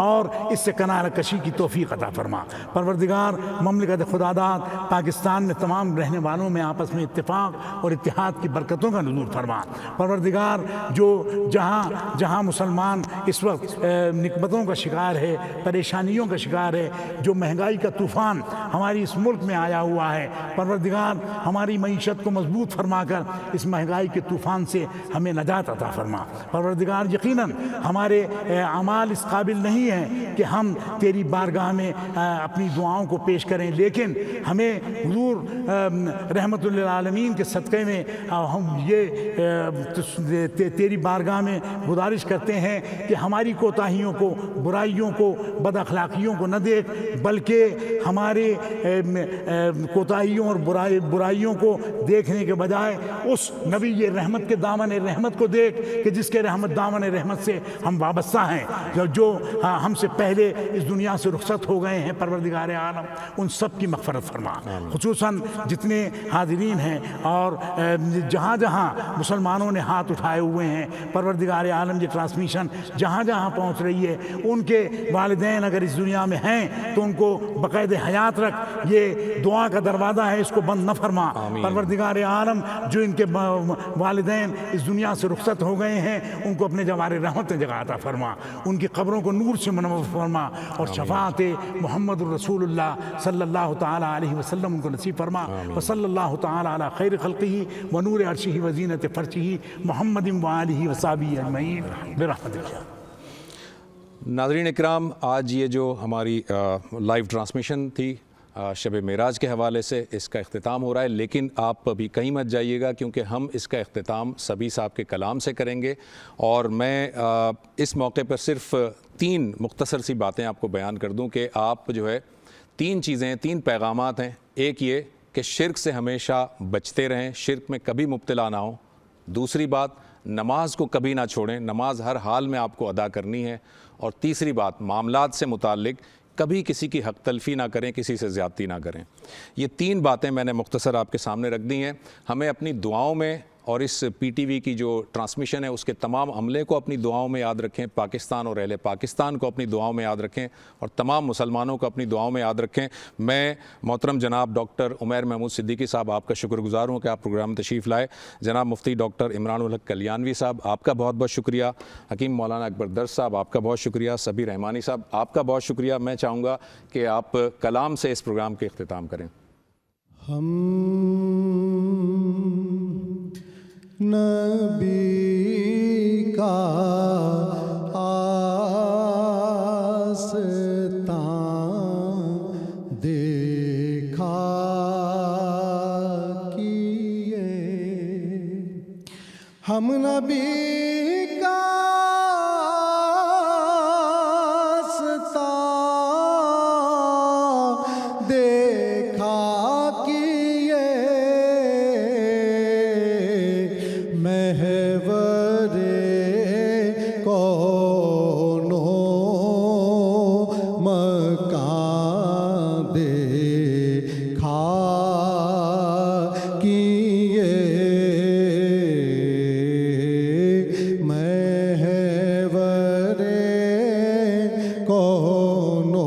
اور اس سے کنارہ کشی کی توفیق عطا فرما۔ پروردگار مملکت خداداد پاکستان میں تمام رہنے والوں میں آپس میں اتفاق اور اتحاد کی برکتوں کا نزول فرما۔ پروردگار جو جہاں مسلمان اس وقت نکبتوں کا شکار ہے، پریشانیوں کا شکار ہے، جو مہنگائی کا طوفان ہماری اس ملک میں آیا ہوا ہے، پروردگار ہماری معیشت کو مضبوط فرما کر اس مہنگائی کے طوفان سے ہمیں نجات عطا فرما۔ پروردگار یقیناً ہمارے اعمال اس قابل نہیں ہیں کہ ہم تیری بارگاہ میں اپنی دعاؤں کو پیش کریں، لیکن ہمیں حضور رحمت للعالمین کے صدقے میں ہم یہ تیری بارگاہ میں گزارش کرتے ہیں کہ ہماری کوتاہیوں کو، برائیوں کو، بد اخلاقیوں کو نہ دیکھ، بلکہ ہمارے کوتاہیوں اور برائیوں کو دیکھنے کے بجائے اس نبی رحمت کے دامن رحمت کو دیکھ کہ جس کے دامن رحمت سے ہم وابستہ ہیں، جو ہم سے پہلے اس دنیا سے رخصت ہو گئے ہیں۔ پروردگار عالم ان سب کی مغفرت فرما، خصوصاً جتنے حاضرین ہیں اور جہاں جہاں مسلمانوں نے ہاتھ اٹھائے ہوئے ہیں، پروردگار عالم یہ ٹرانسمیشن جہاں جہاں پہنچ رہی ہے، ان کے والدین اگر اس دنیا میں ہیں تو ان کو بقید حیات رکھ، یہ دعا کا دروازہ ہے، اس کو بند نہ فرما۔ پروردگار عالم جو ان کے والدین اس دنیا سے رخصت ہو گئے ہیں، ان کو اپنے جوار رحمت میں جگہ عطا فرما، ان کی قبروں کو نور سے منور فرما، اور شفاعت محمد الرسول اللہ صلی اللہ تعالی علیہ وسلم ان کو نصیب فرما۔ وصلی اللہ تعالی علی خیر خلقہ ونور عرشہ وزینت فرشہ محمد وآلہ وصحبہ اجمعین برحمتک۔ ناظرین اکرام، آج یہ جو ہماری لائیو ٹرانسمیشن تھی شب معراج کے حوالے سے، اس کا اختتام ہو رہا ہے، لیکن آپ ابھی کہیں مت جائیے گا کیونکہ ہم اس کا اختتام سبی صاحب کے کلام سے کریں گے، اور میں اس موقع پر صرف 3 مختصر سی باتیں آپ کو بیان کر دوں کہ آپ جو ہے 3 چیزیں، 3 پیغامات ہیں۔ ایک یہ کہ شرک سے ہمیشہ بچتے رہیں، شرک میں کبھی مبتلا نہ ہوں۔ دوسری بات، نماز کو کبھی نہ چھوڑیں، نماز ہر حال میں آپ کو ادا کرنی ہے۔ اور تیسری بات، معاملات سے متعلق کبھی کسی کی حق تلفی نہ کریں، کسی سے زیادتی نہ کریں۔ یہ 3 باتیں میں نے مختصر آپ کے سامنے رکھ دی ہیں۔ ہمیں اپنی دعاؤں میں اور اس پی ٹی وی کی جو ٹرانسمیشن ہے اس کے تمام عملے کو اپنی دعاؤں میں یاد رکھیں، پاکستان اور اہل پاکستان کو اپنی دعاؤں میں یاد رکھیں، اور تمام مسلمانوں کو اپنی دعاؤں میں یاد رکھیں۔ میں محترم جناب ڈاکٹر عمیر محمود صدیقی صاحب آپ کا شکر گزار ہوں کہ آپ پروگرام میں تشریف لائے۔ جناب مفتی ڈاکٹر عمران الحق کلیانوی صاحب، آپ کا بہت بہت شکریہ۔ حکیم مولانا اکبر درس صاحب، آپ کا بہت شکریہ۔ صبی رحمانی صاحب، آپ کا بہت شکریہ۔ میں چاہوں گا کہ آپ کلام سے اس پروگرام کے اختتام کریں۔ ہم نبی کا آستان دیکھا کیے، ہم نبی کا آستان دیکھا کیے، محور کونو مکان دیکھا کیے، محور کونو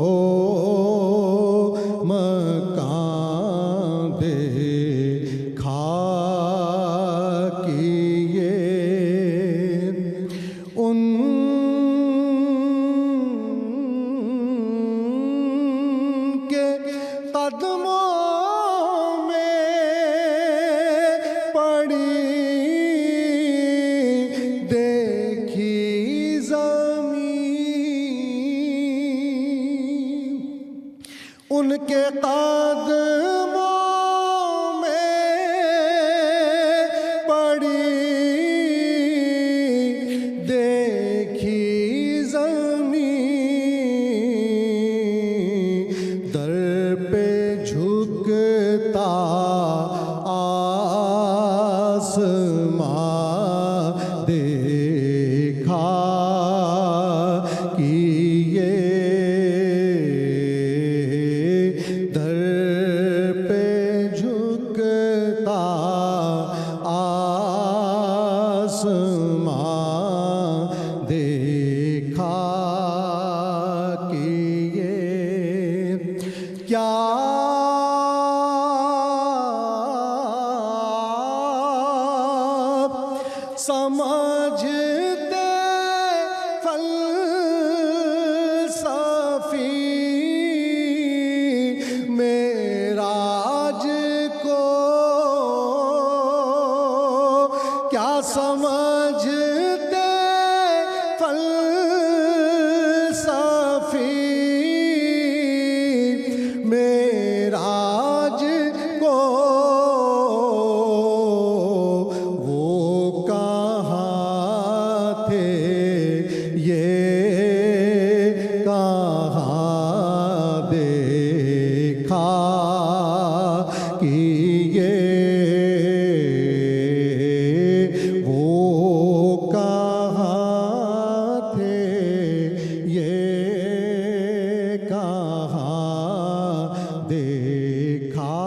مکان دیکھا کیے، ان کے قدموں میں پڑی دیکھی زمین، ان کے قدموں میں پڑی دیکھی زمین، در پہ جھکتا آسمان دیکھا کیے، در پہ جھکتا آسمان دیکھا کیا سمجھتے فلسفی معراج کو، کیا سمجھتے فلسفی معراج کو، وہ کہاں تھے یہ کہاں دیکھا کہ یہ وہ کہاں تھے یہ کہاں دیکھا